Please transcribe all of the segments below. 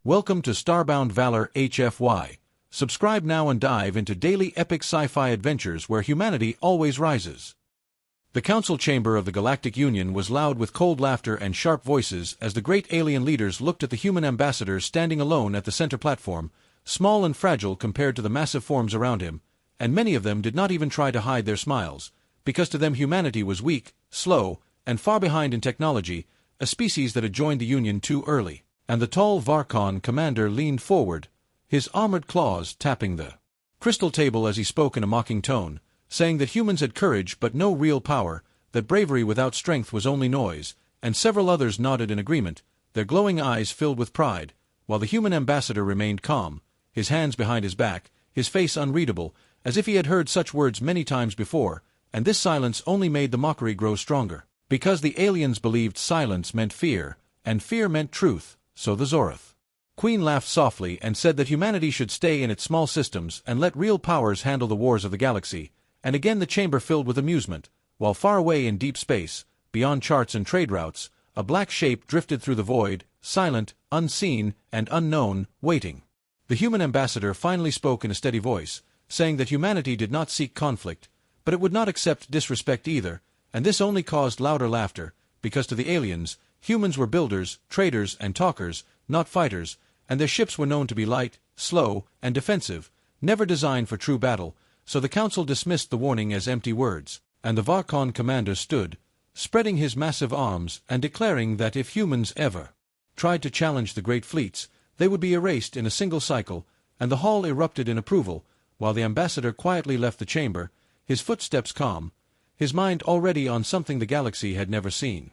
Welcome to Starbound Valor HFY. Subscribe now and dive into daily epic sci-fi adventures where humanity always rises. The council chamber of the Galactic Union was loud with cold laughter and sharp voices as the great alien leaders looked at the human ambassador standing alone at the center platform, small and fragile compared to the massive forms around him, and many of them did not even try to hide their smiles, because to them humanity was weak, slow, and far behind in technology, a species that had joined the Union too early. And the tall Varkon commander leaned forward, his armored claws tapping the crystal table as he spoke in a mocking tone, saying that humans had courage but no real power, that bravery without strength was only noise, and several others nodded in agreement, their glowing eyes filled with pride, while the human ambassador remained calm, his hands behind his back, his face unreadable, as if he had heard such words many times before, and this silence only made the mockery grow stronger, because the aliens believed silence meant fear, and fear meant truth. So the Zorath Queen laughed softly and said that humanity should stay in its small systems and let real powers handle the wars of the galaxy, and again the chamber filled with amusement, while far away in deep space, beyond charts and trade routes, a black shape drifted through the void, silent, unseen, and unknown, waiting. The human ambassador finally spoke in a steady voice, saying that humanity did not seek conflict, but it would not accept disrespect either, and this only caused louder laughter, because to the aliens, humans were builders, traders, and talkers, not fighters, and their ships were known to be light, slow, and defensive, never designed for true battle, so the council dismissed the warning as empty words, and the Varkon commander stood, spreading his massive arms and declaring that if humans ever tried to challenge the great fleets, they would be erased in a single cycle, and the hall erupted in approval, while the ambassador quietly left the chamber, his footsteps calm, his mind already on something the galaxy had never seen.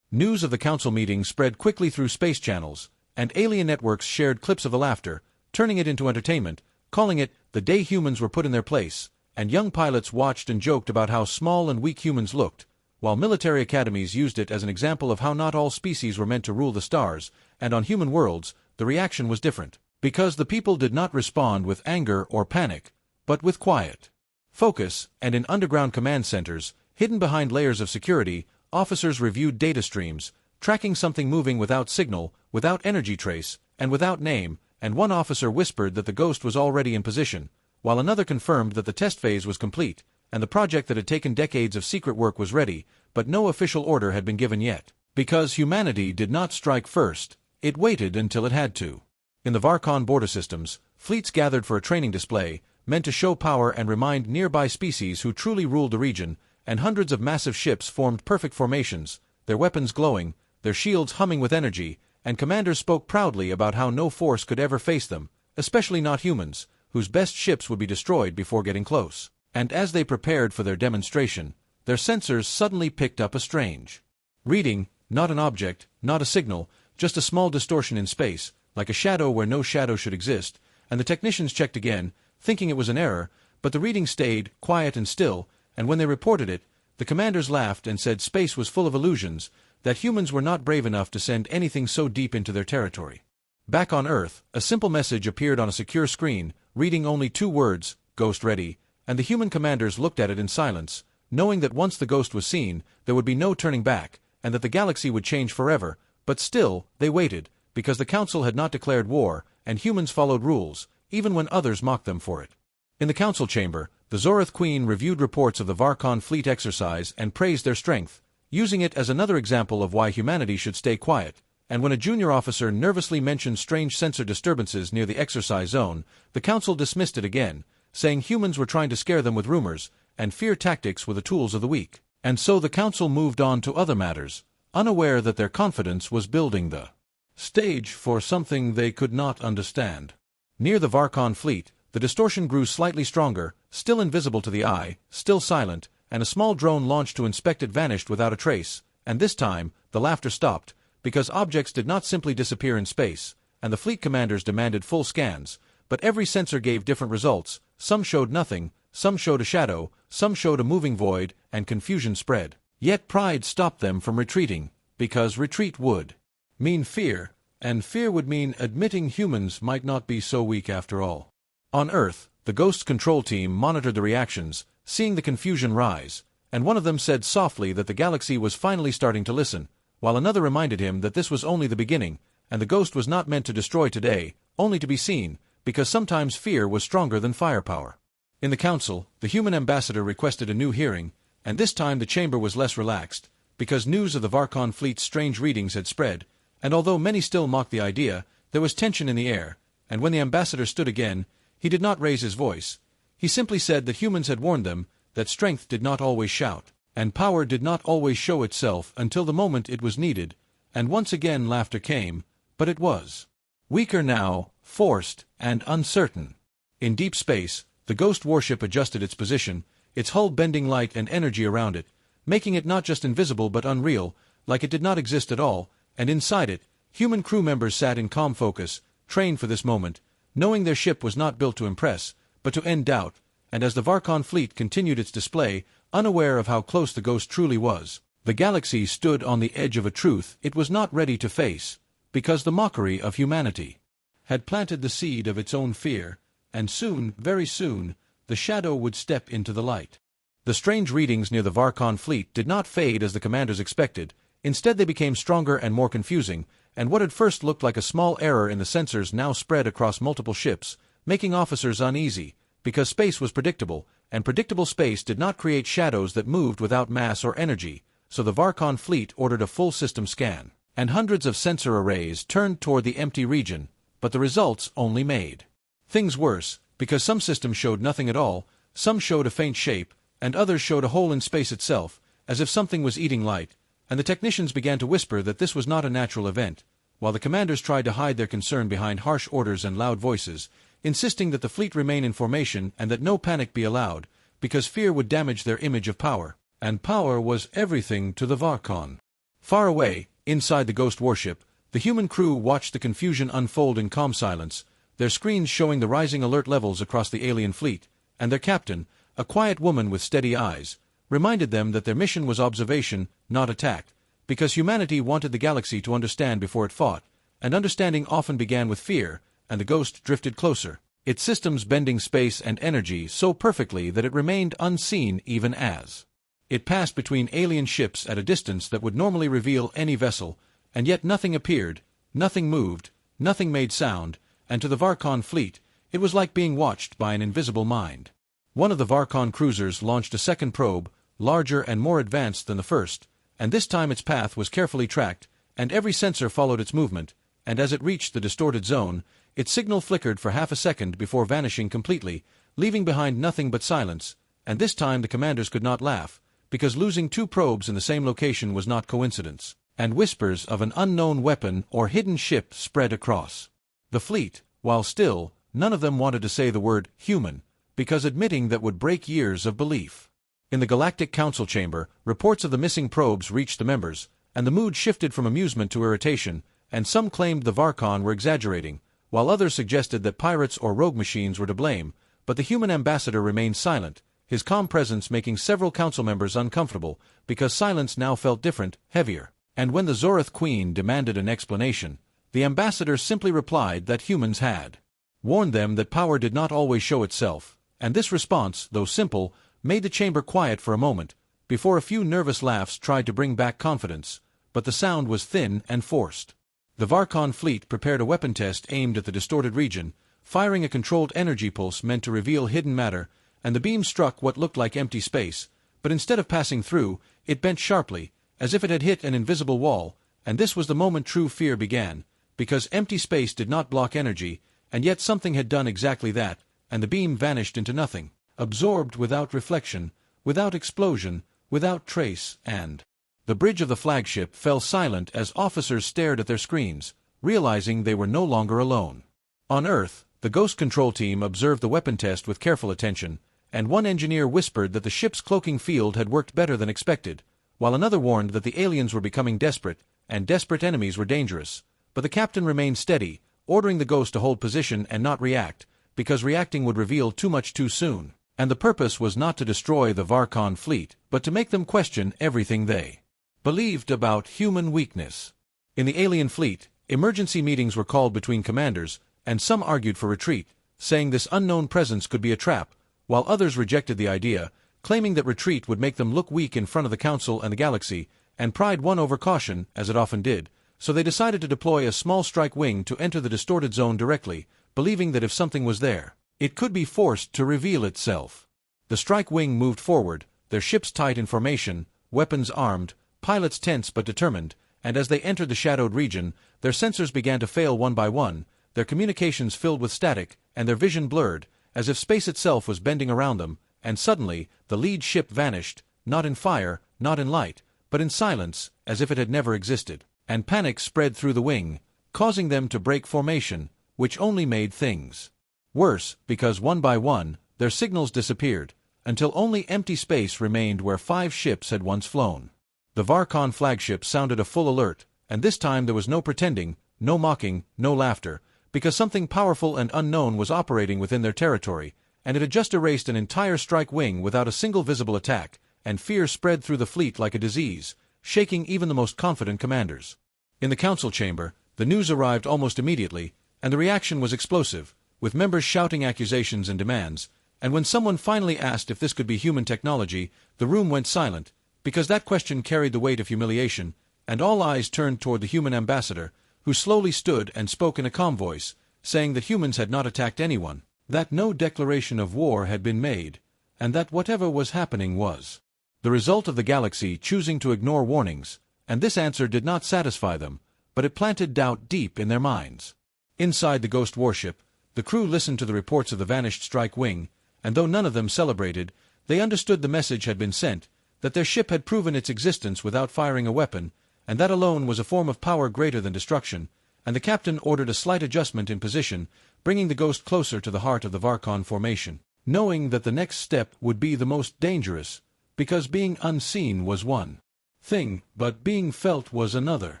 News of the council meeting spread quickly through space channels, and alien networks shared clips of the laughter, turning it into entertainment, calling it the day humans were put in their place, and young pilots watched and joked about how small and weak humans looked, while military academies used it as an example of how not all species were meant to rule the stars, and on human worlds, the reaction was different, because the people did not respond with anger or panic, but with quiet focus, and in underground command centers, hidden behind layers of security, officers reviewed data streams, tracking something moving without signal, without energy trace, and without name, and one officer whispered that the ghost was already in position, while another confirmed that the test phase was complete, and the project that had taken decades of secret work was ready, but no official order had been given yet. Because humanity did not strike first, it waited until it had to. In the Varkon border systems, fleets gathered for a training display, meant to show power and remind nearby species who truly ruled the region, and hundreds of massive ships formed perfect formations, their weapons glowing, their shields humming with energy, and commanders spoke proudly about how no force could ever face them, especially not humans, whose best ships would be destroyed before getting close. And as they prepared for their demonstration, their sensors suddenly picked up a strange reading, not an object, not a signal, just a small distortion in space, like a shadow where no shadow should exist, and the technicians checked again, thinking it was an error, but the reading stayed quiet and still, and when they reported it, the commanders laughed and said space was full of illusions, that humans were not brave enough to send anything so deep into their territory. Back on Earth, a simple message appeared on a secure screen, reading only 2 words, "Ghost ready," and the human commanders looked at it in silence, knowing that once the ghost was seen, there would be no turning back, and that the galaxy would change forever, but still, they waited, because the council had not declared war, and humans followed rules, even when others mocked them for it. In the council chamber, the Zorath Queen reviewed reports of the Varkon fleet exercise and praised their strength, using it as another example of why humanity should stay quiet, and when a junior officer nervously mentioned strange sensor disturbances near the exercise zone, the council dismissed it again, saying humans were trying to scare them with rumors, and fear tactics were the tools of the weak. And so the council moved on to other matters, unaware that their confidence was building the stage for something they could not understand. Near the Varkon fleet, the distortion grew slightly stronger, still invisible to the eye, still silent, and a small drone launched to inspect it vanished without a trace, and this time, the laughter stopped, because objects did not simply disappear in space, and the fleet commanders demanded full scans, but every sensor gave different results, some showed nothing, some showed a shadow, some showed a moving void, and confusion spread. Yet pride stopped them from retreating, because retreat would mean fear, and fear would mean admitting humans might not be so weak after all. On Earth, the Ghost's control team monitored the reactions, seeing the confusion rise, and one of them said softly that the galaxy was finally starting to listen, while another reminded him that this was only the beginning, and the ghost was not meant to destroy today, only to be seen, because sometimes fear was stronger than firepower. In the council, the human ambassador requested a new hearing, and this time the chamber was less relaxed, because news of the Varkon fleet's strange readings had spread, and although many still mocked the idea, there was tension in the air, and when the ambassador stood again, he did not raise his voice. He simply said that humans had warned them that strength did not always shout, and power did not always show itself until the moment it was needed, and once again laughter came, but it was weaker now, forced, and uncertain. In deep space, the ghost warship adjusted its position, its hull bending light and energy around it, making it not just invisible but unreal, like it did not exist at all, and inside it, human crew members sat in calm focus, trained for this moment, knowing their ship was not built to impress, but to end doubt, and as the Varkon fleet continued its display, unaware of how close the ghost truly was, the galaxy stood on the edge of a truth it was not ready to face, because the mockery of humanity had planted the seed of its own fear, and soon, very soon, the shadow would step into the light. The strange readings near the Varkon fleet did not fade as the commanders expected. Instead they became stronger and more confusing, and what had first looked like a small error in the sensors now spread across multiple ships, making officers uneasy, because space was predictable, and predictable space did not create shadows that moved without mass or energy, so the Varkon fleet ordered a full system scan, and hundreds of sensor arrays turned toward the empty region, but the results only made things worse, because some systems showed nothing at all, some showed a faint shape, and others showed a hole in space itself, as if something was eating light, and the technicians began to whisper that this was not a natural event, while the commanders tried to hide their concern behind harsh orders and loud voices, insisting that the fleet remain in formation and that no panic be allowed, because fear would damage their image of power, and power was everything to the Varkon. Far away, inside the ghost warship, the human crew watched the confusion unfold in calm silence, their screens showing the rising alert levels across the alien fleet, and their captain, a quiet woman with steady eyes, reminded them that their mission was observation, not attack, because humanity wanted the galaxy to understand before it fought, and understanding often began with fear, and the ghost drifted closer, its systems bending space and energy so perfectly that it remained unseen even as it passed between alien ships at a distance that would normally reveal any vessel, and yet nothing appeared, nothing moved, nothing made sound, and to the Varkon fleet, it was like being watched by an invisible mind. One of the Varkon cruisers launched a second probe, larger and more advanced than the first, and this time its path was carefully tracked, and every sensor followed its movement, and as it reached the distorted zone, its signal flickered for half a second before vanishing completely, leaving behind nothing but silence, and this time the commanders could not laugh, because losing two probes in the same location was not coincidence, and whispers of an unknown weapon or hidden ship spread across the fleet, while still, none of them wanted to say the word human, because admitting that would break years of belief. In the Galactic Council chamber, reports of the missing probes reached the members, and the mood shifted from amusement to irritation, and some claimed the Varkon were exaggerating, while others suggested that pirates or rogue machines were to blame, but the human ambassador remained silent, his calm presence making several council members uncomfortable, because silence now felt different, heavier. And when the Zorith Queen demanded an explanation, the ambassador simply replied that humans had warned them that power did not always show itself, and this response, though simple, made the chamber quiet for a moment, before a few nervous laughs tried to bring back confidence, but the sound was thin and forced. The Varkon fleet prepared a weapon test aimed at the distorted region, firing a controlled energy pulse meant to reveal hidden matter, and the beam struck what looked like empty space, but instead of passing through, it bent sharply, as if it had hit an invisible wall, and this was the moment true fear began, because empty space did not block energy, and yet something had done exactly that, and the beam vanished into nothing, absorbed without reflection, without explosion, without trace, and the bridge of the flagship fell silent as officers stared at their screens, realizing they were no longer alone. On Earth, the Ghost Control Team observed the weapon test with careful attention, and one engineer whispered that the ship's cloaking field had worked better than expected, while another warned that the aliens were becoming desperate, and desperate enemies were dangerous. But the captain remained steady, ordering the Ghost to hold position and not react, because reacting would reveal too much too soon, and the purpose was not to destroy the Varkon fleet, but to make them question everything they believed about human weakness. In the alien fleet, emergency meetings were called between commanders, and some argued for retreat, saying this unknown presence could be a trap, while others rejected the idea, claiming that retreat would make them look weak in front of the Council and the galaxy, and pride won over caution, as it often did, so they decided to deploy a small strike wing to enter the distorted zone directly, believing that if something was there, it could be forced to reveal itself. The strike wing moved forward, their ships tight in formation, weapons armed, pilots tense but determined, and as they entered the shadowed region, their sensors began to fail one by one, their communications filled with static, and their vision blurred, as if space itself was bending around them, and suddenly, the lead ship vanished, not in fire, not in light, but in silence, as if it had never existed. And panic spread through the wing, causing them to break formation, which only made things worse, because one by one, their signals disappeared, until only empty space remained where 5 ships had once flown. The Varkon flagship sounded a full alert, and this time there was no pretending, no mocking, no laughter, because something powerful and unknown was operating within their territory, and it had just erased an entire strike wing without a single visible attack, and fear spread through the fleet like a disease, shaking even the most confident commanders. In the council chamber, the news arrived almost immediately, and the reaction was explosive, with members shouting accusations and demands, and when someone finally asked if this could be human technology, the room went silent, because that question carried the weight of humiliation, and all eyes turned toward the human ambassador, who slowly stood and spoke in a calm voice, saying that humans had not attacked anyone, that no declaration of war had been made, and that whatever was happening was the result of the galaxy choosing to ignore warnings, and this answer did not satisfy them, but it planted doubt deep in their minds. Inside the ghost warship, the crew listened to the reports of the vanished strike wing, and though none of them celebrated, they understood the message had been sent, that their ship had proven its existence without firing a weapon, and that alone was a form of power greater than destruction, and the captain ordered a slight adjustment in position, bringing the ghost closer to the heart of the Varkon formation, knowing that the next step would be the most dangerous, because being unseen was one thing, but being felt was another.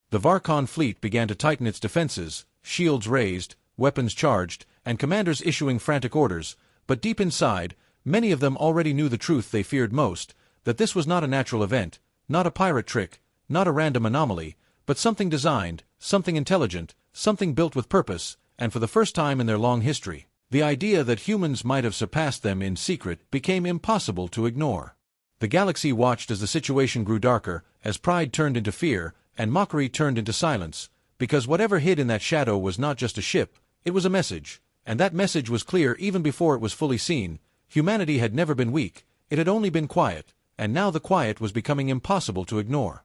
The Varkon fleet began to tighten its defenses, shields raised, weapons charged, and commanders issuing frantic orders, but deep inside, many of them already knew the truth they feared most, that this was not a natural event, not a pirate trick, not a random anomaly, but something designed, something intelligent, something built with purpose, and for the first time in their long history, the idea that humans might have surpassed them in secret became impossible to ignore. The galaxy watched as the situation grew darker, as pride turned into fear, and mockery turned into silence, because whatever hid in that shadow was not just a ship, it was a message, and that message was clear even before it was fully seen. Humanity had never been weak, it had only been quiet, and now the quiet was becoming impossible to ignore.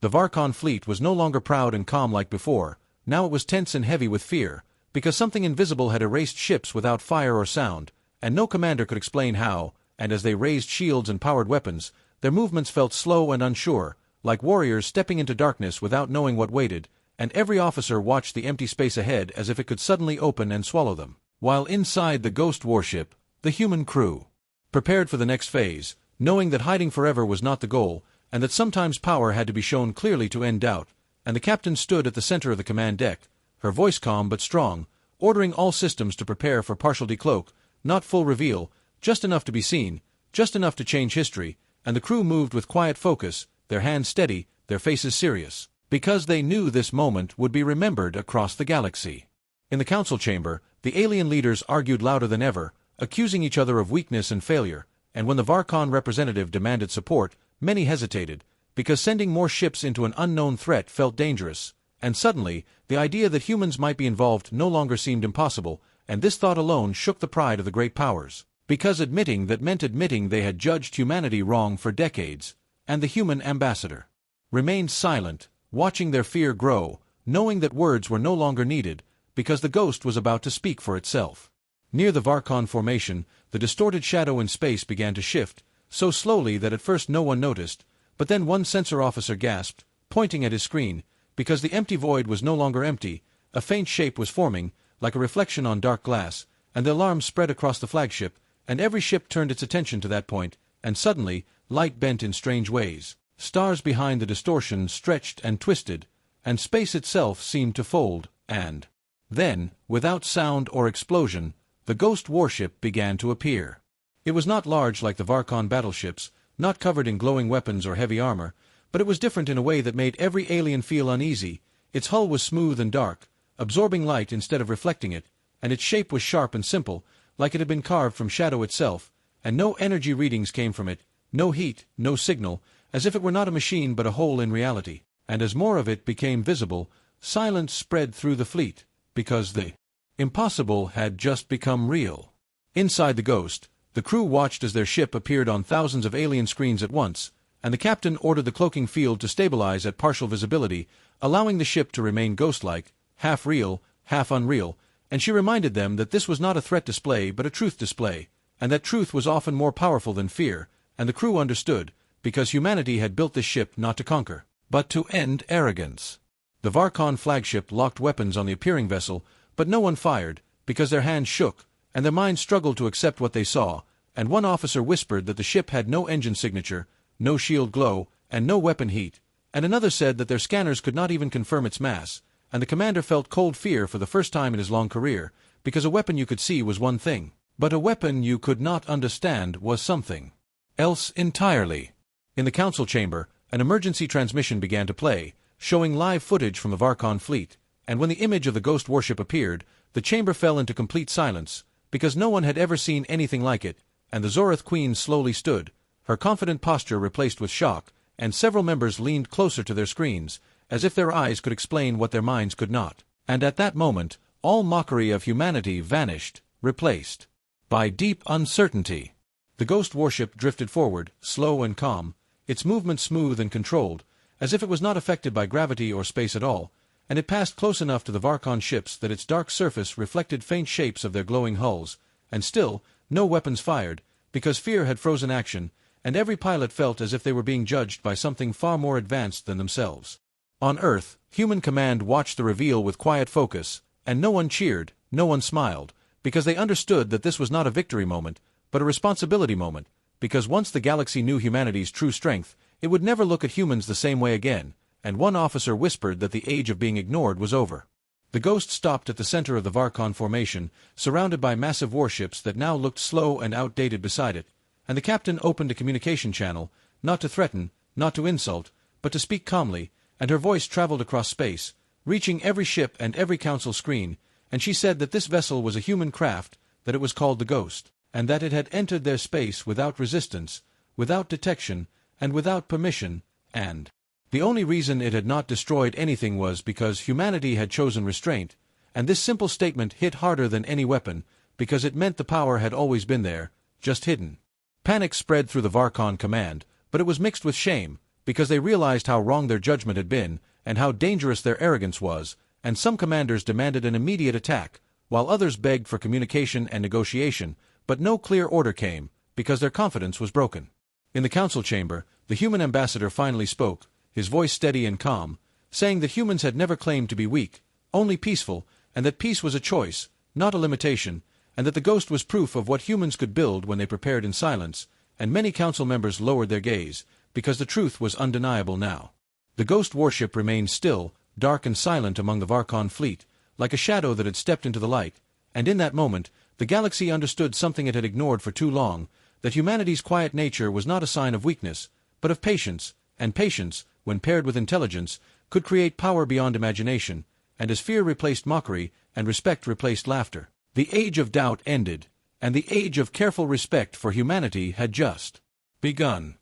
The Varkon fleet was no longer proud and calm like before, now it was tense and heavy with fear, because something invisible had erased ships without fire or sound, and no commander could explain how, and as they raised shields and powered weapons, their movements felt slow and unsure, like warriors stepping into darkness without knowing what waited, and every officer watched the empty space ahead as if it could suddenly open and swallow them, while inside the ghost warship, the human crew prepared for the next phase, knowing that hiding forever was not the goal, and that sometimes power had to be shown clearly to end doubt, and the captain stood at the center of the command deck, her voice calm but strong, ordering all systems to prepare for partial decloak, not full reveal, just enough to be seen, just enough to change history, and the crew moved with quiet focus, their hands steady, their faces serious, because they knew this moment would be remembered across the galaxy. In the council chamber, the alien leaders argued louder than ever, accusing each other of weakness and failure, and when the Varkon representative demanded support, many hesitated, because sending more ships into an unknown threat felt dangerous, and suddenly, the idea that humans might be involved no longer seemed impossible, and this thought alone shook the pride of the great powers, because admitting that meant admitting they had judged humanity wrong for decades, and the human ambassador remained silent, watching their fear grow, knowing that words were no longer needed, because the ghost was about to speak for itself. Near the Varkon formation, the distorted shadow in space began to shift, so slowly that at first no one noticed, but then one sensor officer gasped, pointing at his screen, because the empty void was no longer empty, a faint shape was forming, like a reflection on dark glass, and the alarm spread across the flagship, and every ship turned its attention to that point, and suddenly, light bent in strange ways. Stars behind the distortion stretched and twisted, and space itself seemed to fold, and then, without sound or explosion, the ghost warship began to appear. It was not large like the Varkon battleships, not covered in glowing weapons or heavy armor, but it was different in a way that made every alien feel uneasy. Its hull was smooth and dark, absorbing light instead of reflecting it, and its shape was sharp and simple, like it had been carved from shadow itself, and no energy readings came from it, no heat, no signal, as if it were not a machine but a whole in reality. And as more of it became visible, silence spread through the fleet, because the impossible had just become real. Inside the Ghost, the crew watched as their ship appeared on thousands of alien screens at once, and the captain ordered the cloaking field to stabilize at partial visibility, allowing the ship to remain ghost-like, half real, half unreal, and she reminded them that this was not a threat display but a truth display, and that truth was often more powerful than fear, and the crew understood, because humanity had built this ship not to conquer, but to end arrogance. The Varkon flagship locked weapons on the appearing vessel, but no one fired, because their hands shook, and their minds struggled to accept what they saw, and one officer whispered that the ship had no engine signature, no shield glow, and no weapon heat, and another said that their scanners could not even confirm its mass, and the commander felt cold fear for the first time in his long career, because a weapon you could see was one thing, but a weapon you could not understand was something else entirely. In the council chamber, an emergency transmission began to play, showing live footage from the Varkon fleet, and when the image of the ghost warship appeared, the chamber fell into complete silence, because no one had ever seen anything like it, and the Zorith Queen slowly stood, her confident posture replaced with shock, and several members leaned closer to their screens, as if their eyes could explain what their minds could not. And at that moment, all mockery of humanity vanished, replaced by deep uncertainty. The ghost warship drifted forward, slow and calm, its movement smooth and controlled, as if it was not affected by gravity or space at all, and it passed close enough to the Varkon ships that its dark surface reflected faint shapes of their glowing hulls, and still, no weapons fired, because fear had frozen action, and every pilot felt as if they were being judged by something far more advanced than themselves. On Earth, human command watched the reveal with quiet focus, and no one cheered, no one smiled, because they understood that this was not a victory moment, but a responsibility moment, because once the galaxy knew humanity's true strength, it would never look at humans the same way again, and one officer whispered that the age of being ignored was over. The Ghost stopped at the center of the Varkon formation, surrounded by massive warships that now looked slow and outdated beside it, and the captain opened a communication channel, not to threaten, not to insult, but to speak calmly, and her voice traveled across space, reaching every ship and every council screen, and she said that this vessel was a human craft, that it was called the Ghost, and that it had entered their space without resistance, without detection, and without permission, and the only reason it had not destroyed anything was because humanity had chosen restraint, and this simple statement hit harder than any weapon, because it meant the power had always been there, just hidden. Panic spread through the Varkon command, but it was mixed with shame, because they realized how wrong their judgment had been, and how dangerous their arrogance was, and some commanders demanded an immediate attack, while others begged for communication and negotiation, but no clear order came, because their confidence was broken. In the council chamber, the human ambassador finally spoke, his voice steady and calm, saying that humans had never claimed to be weak, only peaceful, and that peace was a choice, not a limitation, and that the Ghost was proof of what humans could build when they prepared in silence, and many council members lowered their gaze, because the truth was undeniable now. The Ghost warship remained still, dark and silent among the Varkon fleet, like a shadow that had stepped into the light, and in that moment, the galaxy understood something it had ignored for too long, that humanity's quiet nature was not a sign of weakness, but of patience, and patience, when paired with intelligence, could create power beyond imagination, and as fear replaced mockery, and respect replaced laughter, the age of doubt ended, and the age of careful respect for humanity had just begun.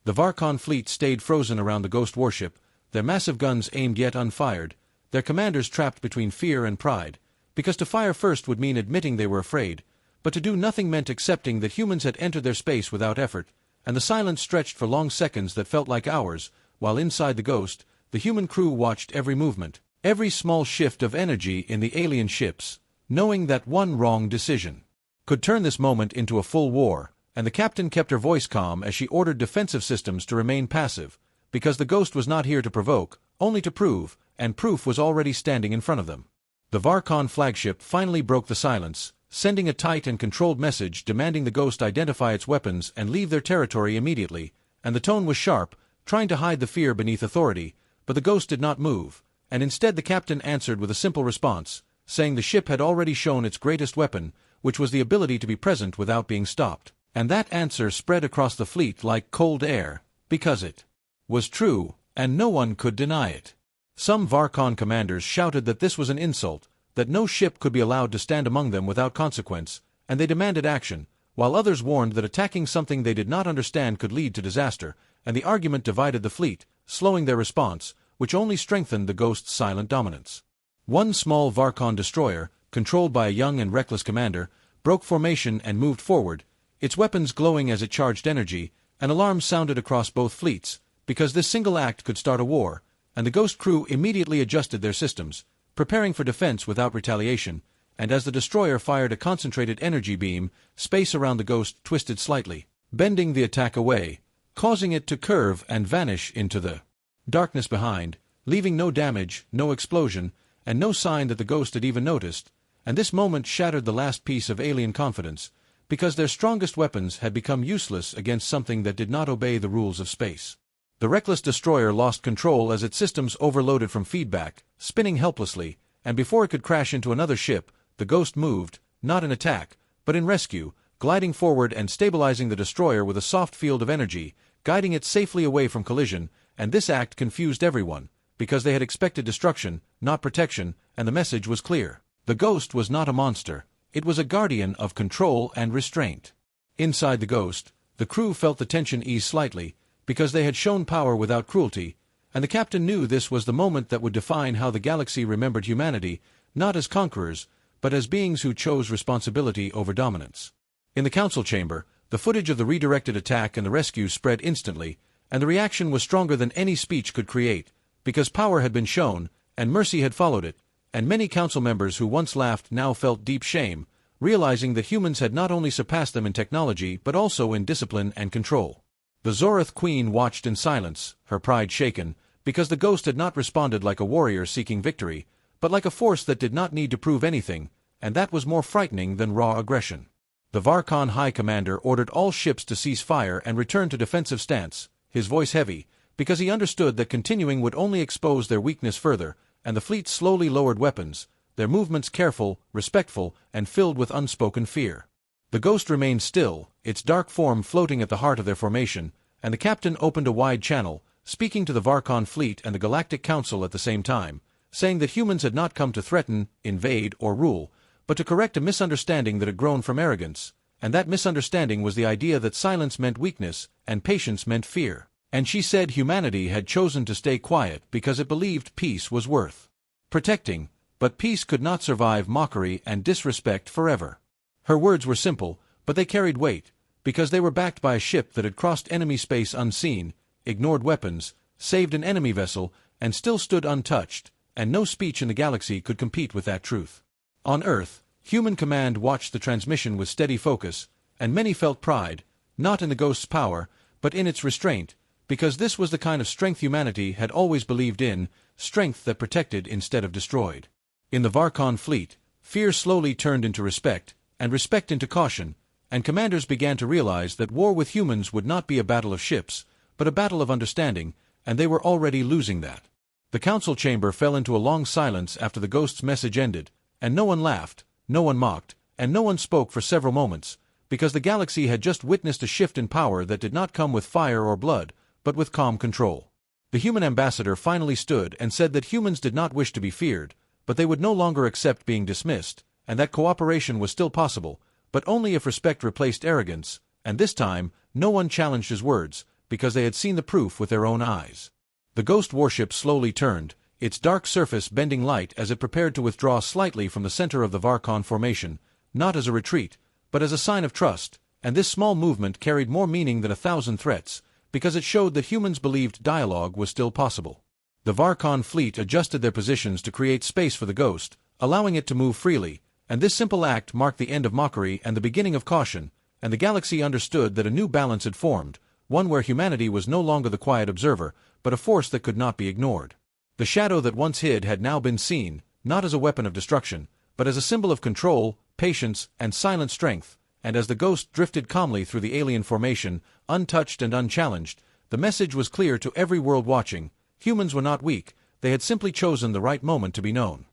The Varkon fleet stayed frozen around the Ghost warship, their massive guns aimed yet unfired, their commanders trapped between fear and pride, because to fire first would mean admitting they were afraid, but to do nothing meant accepting that humans had entered their space without effort, and the silence stretched for long seconds that felt like hours, while inside the Ghost, the human crew watched every movement, every small shift of energy in the alien ships, knowing that one wrong decision could turn this moment into a full war, and the captain kept her voice calm as she ordered defensive systems to remain passive, because the Ghost was not here to provoke, only to prove, and proof was already standing in front of them. The Varkon flagship finally broke the silence, sending a tight and controlled message demanding the Ghost identify its weapons and leave their territory immediately, and the tone was sharp, trying to hide the fear beneath authority, but the Ghost did not move, and instead the captain answered with a simple response, saying the ship had already shown its greatest weapon, which was the ability to be present without being stopped. And that answer spread across the fleet like cold air, because it was true, and no one could deny it. Some Varkon commanders shouted that this was an insult, that no ship could be allowed to stand among them without consequence, and they demanded action, while others warned that attacking something they did not understand could lead to disaster, and the argument divided the fleet, slowing their response, which only strengthened the Ghost's silent dominance. One small Varkon destroyer, controlled by a young and reckless commander, broke formation and moved forward, its weapons glowing as it charged energy. An alarm sounded across both fleets, because this single act could start a war, and the Ghost crew immediately adjusted their systems, preparing for defense without retaliation, and as the destroyer fired a concentrated energy beam, space around the Ghost twisted slightly, bending the attack away, causing it to curve and vanish into the darkness behind, leaving no damage, no explosion, and no sign that the Ghost had even noticed, and this moment shattered the last piece of alien confidence, because their strongest weapons had become useless against something that did not obey the rules of space. The reckless destroyer lost control as its systems overloaded from feedback, spinning helplessly, and before it could crash into another ship, the Ghost moved, not in attack, but in rescue, gliding forward and stabilizing the destroyer with a soft field of energy, guiding it safely away from collision, and this act confused everyone, because they had expected destruction, not protection, and the message was clear. The Ghost was not a monster, it was a guardian of control and restraint. Inside the Ghost, the crew felt the tension ease slightly, because they had shown power without cruelty, and the captain knew this was the moment that would define how the galaxy remembered humanity, not as conquerors, but as beings who chose responsibility over dominance. In the council chamber, the footage of the redirected attack and the rescue spread instantly, and the reaction was stronger than any speech could create, because power had been shown, and mercy had followed it, and many council members who once laughed now felt deep shame, realizing that humans had not only surpassed them in technology but also in discipline and control. The Zorath Queen watched in silence, her pride shaken, because the Ghost had not responded like a warrior seeking victory, but like a force that did not need to prove anything, and that was more frightening than raw aggression. The Varkon High Commander ordered all ships to cease fire and return to defensive stance, his voice heavy, because he understood that continuing would only expose their weakness further, and the fleet slowly lowered weapons, their movements careful, respectful, and filled with unspoken fear. The Ghost remained still, its dark form floating at the heart of their formation, and the captain opened a wide channel, speaking to the Varkon fleet and the Galactic Council at the same time, saying that humans had not come to threaten, invade, or rule, but to correct a misunderstanding that had grown from arrogance, and that misunderstanding was the idea that silence meant weakness, and patience meant fear. And she said humanity had chosen to stay quiet because it believed peace was worth protecting, but peace could not survive mockery and disrespect forever. Her words were simple, but they carried weight, because they were backed by a ship that had crossed enemy space unseen, ignored weapons, saved an enemy vessel, and still stood untouched, and no speech in the galaxy could compete with that truth. On Earth, human command watched the transmission with steady focus, and many felt pride, not in the Ghost's power, but in its restraint, because this was the kind of strength humanity had always believed in, strength that protected instead of destroyed. In the Varkon fleet, fear slowly turned into respect, and respect into caution, and commanders began to realize that war with humans would not be a battle of ships, but a battle of understanding, and they were already losing that. The council chamber fell into a long silence after the Ghost's message ended, and no one laughed, no one mocked, and no one spoke for several moments, because the galaxy had just witnessed a shift in power that did not come with fire or blood, but with calm control. The human ambassador finally stood and said that humans did not wish to be feared, but they would no longer accept being dismissed, and that cooperation was still possible, but only if respect replaced arrogance, and this time, no one challenged his words, because they had seen the proof with their own eyes. The Ghost warship slowly turned, its dark surface bending light as it prepared to withdraw slightly from the center of the Varkon formation, not as a retreat, but as a sign of trust, and this small movement carried more meaning than 1,000 threats, because it showed that humans believed dialogue was still possible. The Varkon fleet adjusted their positions to create space for the Ghost, allowing it to move freely, and this simple act marked the end of mockery and the beginning of caution, and the galaxy understood that a new balance had formed, one where humanity was no longer the quiet observer, but a force that could not be ignored. The shadow that once hid had now been seen, not as a weapon of destruction, but as a symbol of control, patience, and silent strength, and as the Ghost drifted calmly through the alien formation, untouched and unchallenged, the message was clear to every world watching: humans were not weak, they had simply chosen the right moment to be known.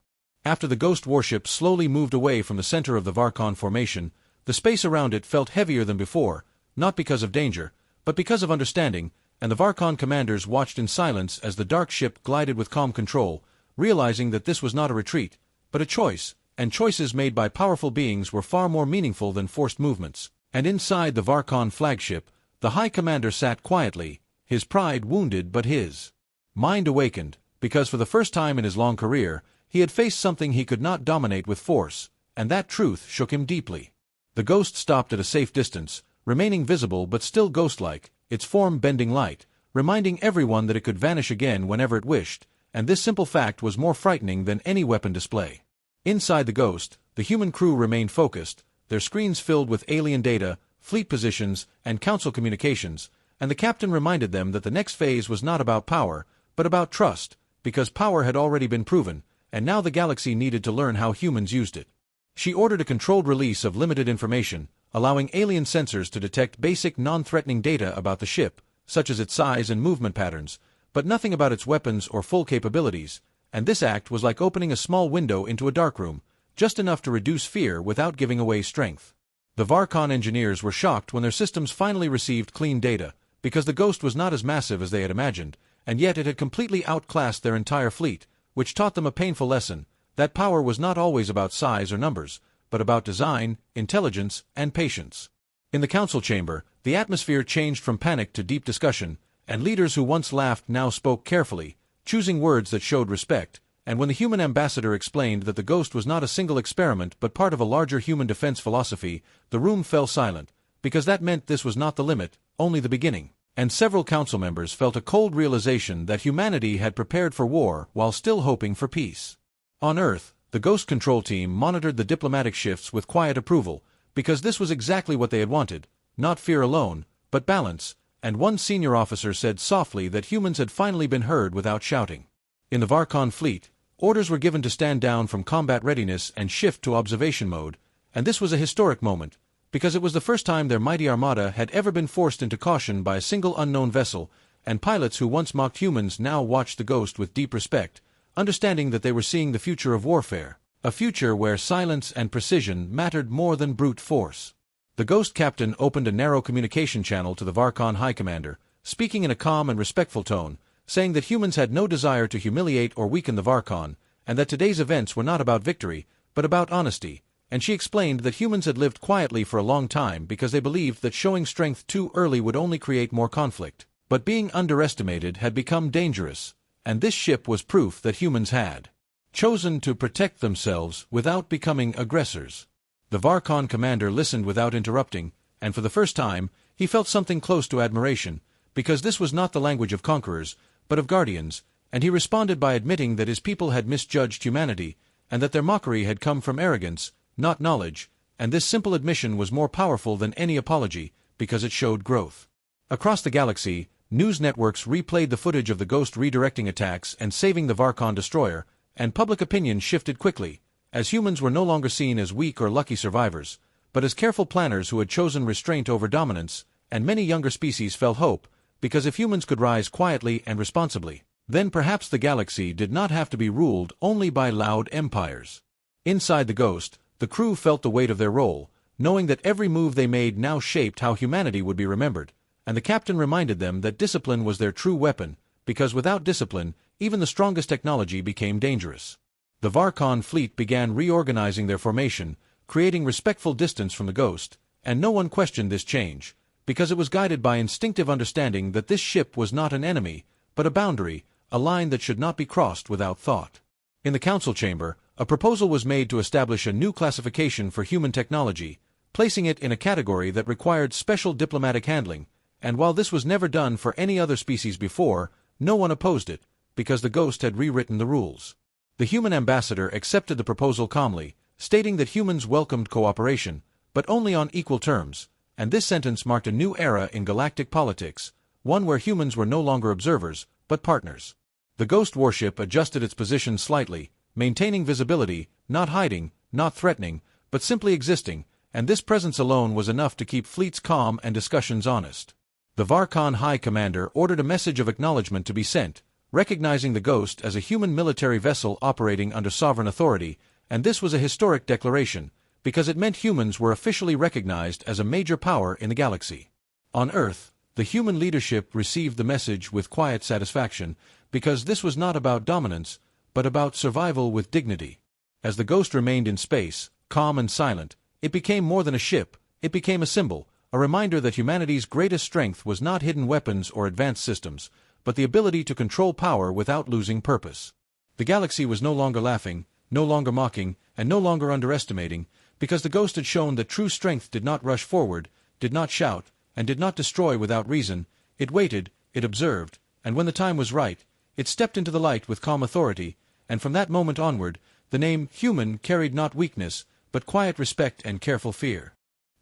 After the Ghost warship slowly moved away from the center of the Varkon formation, the space around it felt heavier than before, not because of danger, but because of understanding, and the Varkon commanders watched in silence as the dark ship glided with calm control, realizing that this was not a retreat, but a choice, and choices made by powerful beings were far more meaningful than forced movements. And inside the Varkon flagship, the High Commander sat quietly, his pride wounded but his mind awakened, because for the first time in his long career, he had faced something he could not dominate with force, and that truth shook him deeply. The ghost stopped at a safe distance, remaining visible but still ghost-like, its form bending light, reminding everyone that it could vanish again whenever it wished, and this simple fact was more frightening than any weapon display. Inside the ghost, the human crew remained focused, their screens filled with alien data, fleet positions, and council communications, and the captain reminded them that the next phase was not about power, but about trust, because power had already been proven, and now the galaxy needed to learn how humans used it. She ordered a controlled release of limited information, allowing alien sensors to detect basic non-threatening data about the ship, such as its size and movement patterns, but nothing about its weapons or full capabilities, and this act was like opening a small window into a darkroom, just enough to reduce fear without giving away strength. The Varkon engineers were shocked when their systems finally received clean data, because the ghost was not as massive as they had imagined, and yet it had completely outclassed their entire fleet, which taught them a painful lesson, that power was not always about size or numbers, but about design, intelligence, and patience. In the council chamber, the atmosphere changed from panic to deep discussion, and leaders who once laughed now spoke carefully, choosing words that showed respect, and when the human ambassador explained that the ghost was not a single experiment but part of a larger human defense philosophy, the room fell silent, because that meant this was not the limit, only the beginning, and several council members felt a cold realization that humanity had prepared for war while still hoping for peace. On Earth, the Ghost Control Team monitored the diplomatic shifts with quiet approval, because this was exactly what they had wanted, not fear alone, but balance, and one senior officer said softly that humans had finally been heard without shouting. In the Varkon fleet, orders were given to stand down from combat readiness and shift to observation mode, and this was a historic moment, because it was the first time their mighty armada had ever been forced into caution by a single unknown vessel, and pilots who once mocked humans now watched the Ghost with deep respect, understanding that they were seeing the future of warfare, a future where silence and precision mattered more than brute force. The Ghost captain opened a narrow communication channel to the Varkon High Commander, speaking in a calm and respectful tone, saying that humans had no desire to humiliate or weaken the Varkon, and that today's events were not about victory, but about honesty, and she explained that humans had lived quietly for a long time because they believed that showing strength too early would only create more conflict, but being underestimated had become dangerous, and this ship was proof that humans had chosen to protect themselves without becoming aggressors. The Varkon commander listened without interrupting, and for the first time, he felt something close to admiration, because this was not the language of conquerors, but of guardians, and he responded by admitting that his people had misjudged humanity, and that their mockery had come from arrogance, not knowledge, and this simple admission was more powerful than any apology, because it showed growth. Across the galaxy, news networks replayed the footage of the Ghost redirecting attacks and saving the Varkon destroyer, and public opinion shifted quickly, as humans were no longer seen as weak or lucky survivors, but as careful planners who had chosen restraint over dominance, and many younger species felt hope, because if humans could rise quietly and responsibly, then perhaps the galaxy did not have to be ruled only by loud empires. Inside the Ghost, the crew felt the weight of their role, knowing that every move they made now shaped how humanity would be remembered, and the captain reminded them that discipline was their true weapon, because without discipline, even the strongest technology became dangerous. The Varkon fleet began reorganizing their formation, creating respectful distance from the Ghost, and no one questioned this change, because it was guided by instinctive understanding that this ship was not an enemy, but a boundary, a line that should not be crossed without thought. In the council chamber, a proposal was made to establish a new classification for human technology, placing it in a category that required special diplomatic handling, and while this was never done for any other species before, no one opposed it, because the Ghost had rewritten the rules. The human ambassador accepted the proposal calmly, stating that humans welcomed cooperation, but only on equal terms, and this sentence marked a new era in galactic politics, one where humans were no longer observers, but partners. The Ghost warship adjusted its position slightly, maintaining visibility, not hiding, not threatening, but simply existing, and this presence alone was enough to keep fleets calm and discussions honest. The Varkon High Commander ordered a message of acknowledgement to be sent, recognizing the Ghost as a human military vessel operating under sovereign authority, and this was a historic declaration, because it meant humans were officially recognized as a major power in the galaxy. On Earth, the human leadership received the message with quiet satisfaction, because this was not about dominance, but about survival with dignity. As the Ghost remained in space, calm and silent, it became more than a ship, it became a symbol, a reminder that humanity's greatest strength was not hidden weapons or advanced systems, but the ability to control power without losing purpose. The galaxy was no longer laughing, no longer mocking, and no longer underestimating, because the ghost had shown that true strength did not rush forward, did not shout, and did not destroy without reason. It waited, it observed, and when the time was right, it stepped into the light with calm authority, and from that moment onward, the name human carried not weakness, but quiet respect and careful fear.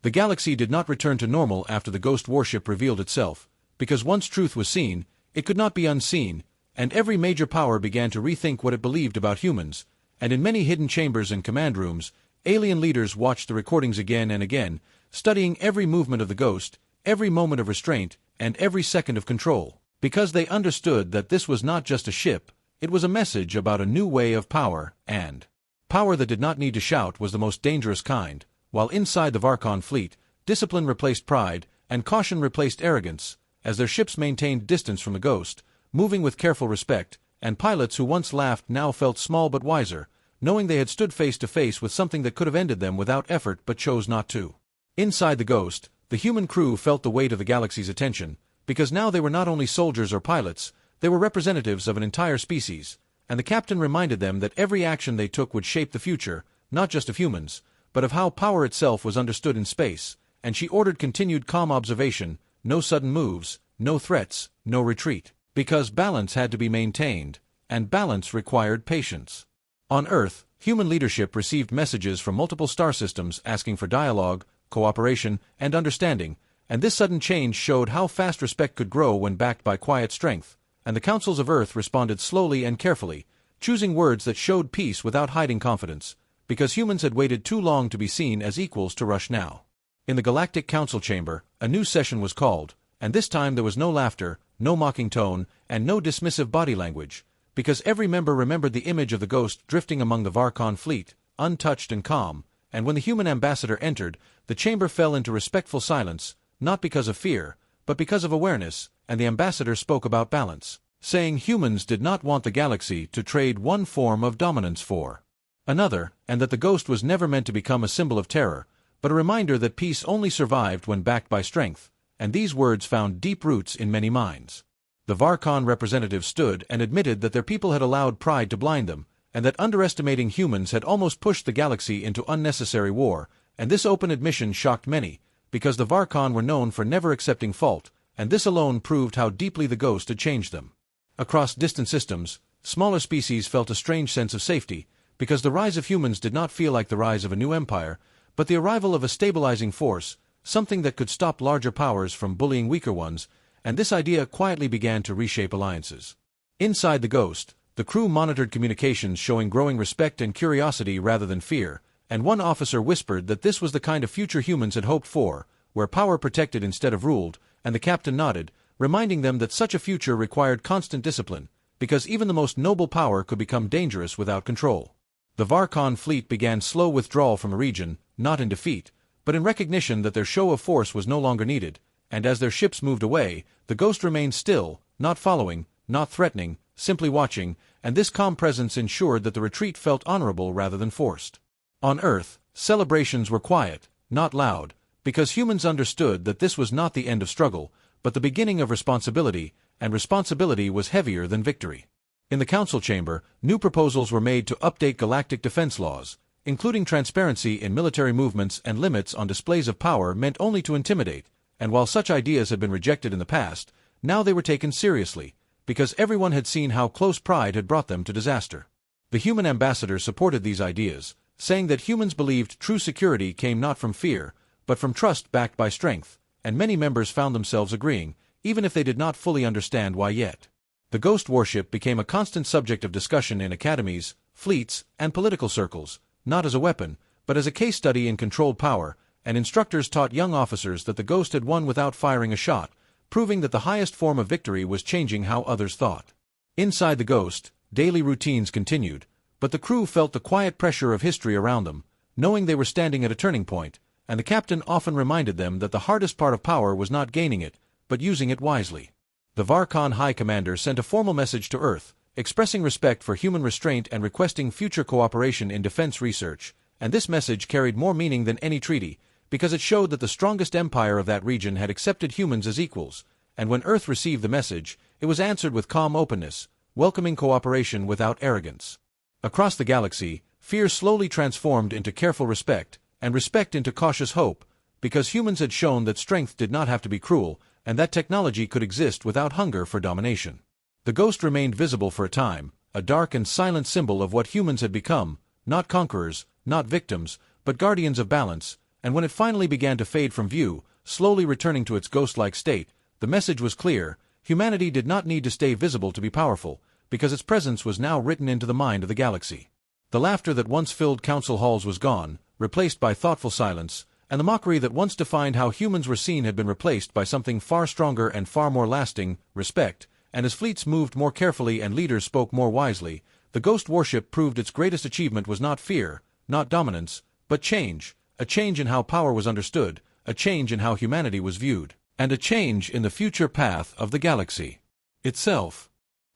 The galaxy did not return to normal after the ghost warship revealed itself, because once truth was seen, it could not be unseen, and every major power began to rethink what it believed about humans, and in many hidden chambers and command rooms, alien leaders watched the recordings again and again, studying every movement of the ghost, every moment of restraint, and every second of control, because they understood that this was not just a ship, it was a message about a new way of power, and power that did not need to shout was the most dangerous kind, while inside the Varkon fleet, discipline replaced pride, and caution replaced arrogance, as their ships maintained distance from the ghost, moving with careful respect, and pilots who once laughed now felt small but wiser, knowing they had stood face to face with something that could have ended them without effort but chose not to. Inside the ghost, the human crew felt the weight of the galaxy's attention, because now they were not only soldiers or pilots, they were representatives of an entire species, and the captain reminded them that every action they took would shape the future, not just of humans, but of how power itself was understood in space, and she ordered continued calm observation, no sudden moves, no threats, no retreat, because balance had to be maintained, and balance required patience. On Earth, human leadership received messages from multiple star systems asking for dialogue, cooperation, and understanding, and this sudden change showed how fast respect could grow when backed by quiet strength, and the councils of Earth responded slowly and carefully, choosing words that showed peace without hiding confidence, because humans had waited too long to be seen as equals to rush now. In the Galactic Council chamber, a new session was called, and this time there was no laughter, no mocking tone, and no dismissive body language, because every member remembered the image of the ghost drifting among the Varkon fleet, untouched and calm, and when the human ambassador entered, the chamber fell into respectful silence, not because of fear, but because of awareness, and the ambassador spoke about balance, saying humans did not want the galaxy to trade one form of dominance for another, and that the ghost was never meant to become a symbol of terror, but a reminder that peace only survived when backed by strength, and these words found deep roots in many minds. The Varkon representatives stood and admitted that their people had allowed pride to blind them, and that underestimating humans had almost pushed the galaxy into unnecessary war, and this open admission shocked many, because the Varkon were known for never accepting fault, and this alone proved how deeply the ghost had changed them. Across distant systems, smaller species felt a strange sense of safety, because the rise of humans did not feel like the rise of a new empire, but the arrival of a stabilizing force, something that could stop larger powers from bullying weaker ones, and this idea quietly began to reshape alliances. Inside the ghost, the crew monitored communications showing growing respect and curiosity rather than fear, and one officer whispered that this was the kind of future humans had hoped for, where power protected instead of ruled, and the captain nodded, reminding them that such a future required constant discipline, because even the most noble power could become dangerous without control. The Varkon fleet began slow withdrawal from a region, not in defeat, but in recognition that their show of force was no longer needed, and as their ships moved away, the ghost remained still, not following, not threatening, simply watching, and this calm presence ensured that the retreat felt honorable rather than forced. On Earth, celebrations were quiet, not loud, because humans understood that this was not the end of struggle, but the beginning of responsibility, and responsibility was heavier than victory. In the council chamber, new proposals were made to update galactic defense laws, including transparency in military movements and limits on displays of power meant only to intimidate, and while such ideas had been rejected in the past, now they were taken seriously, because everyone had seen how close pride had brought them to disaster. The human ambassador supported these ideas, saying that humans believed true security came not from fear, but from trust backed by strength, and many members found themselves agreeing, even if they did not fully understand why yet. The ghost warship became a constant subject of discussion in academies, fleets, and political circles, not as a weapon, but as a case study in controlled power, and instructors taught young officers that the ghost had won without firing a shot, proving that the highest form of victory was changing how others thought. Inside the ghost, daily routines continued, but the crew felt the quiet pressure of history around them, knowing they were standing at a turning point, and the captain often reminded them that the hardest part of power was not gaining it, but using it wisely. The Varkon High Commander sent a formal message to Earth, expressing respect for human restraint and requesting future cooperation in defense research, and this message carried more meaning than any treaty, because it showed that the strongest empire of that region had accepted humans as equals, and when Earth received the message, it was answered with calm openness, welcoming cooperation without arrogance. Across the galaxy, fear slowly transformed into careful respect, and respect into cautious hope, because humans had shown that strength did not have to be cruel, and that technology could exist without hunger for domination. The ghost remained visible for a time, a dark and silent symbol of what humans had become, not conquerors, not victims, but guardians of balance, and when it finally began to fade from view, slowly returning to its ghost-like state, the message was clear: humanity did not need to stay visible to be powerful, because its presence was now written into the mind of the galaxy. The laughter that once filled council halls was gone, replaced by thoughtful silence, and the mockery that once defined how humans were seen had been replaced by something far stronger and far more lasting: respect. And as fleets moved more carefully and leaders spoke more wisely, the Ghost warship proved its greatest achievement was not fear, not dominance, but change, a change in how power was understood, a change in how humanity was viewed, and a change in the future path of the galaxy itself.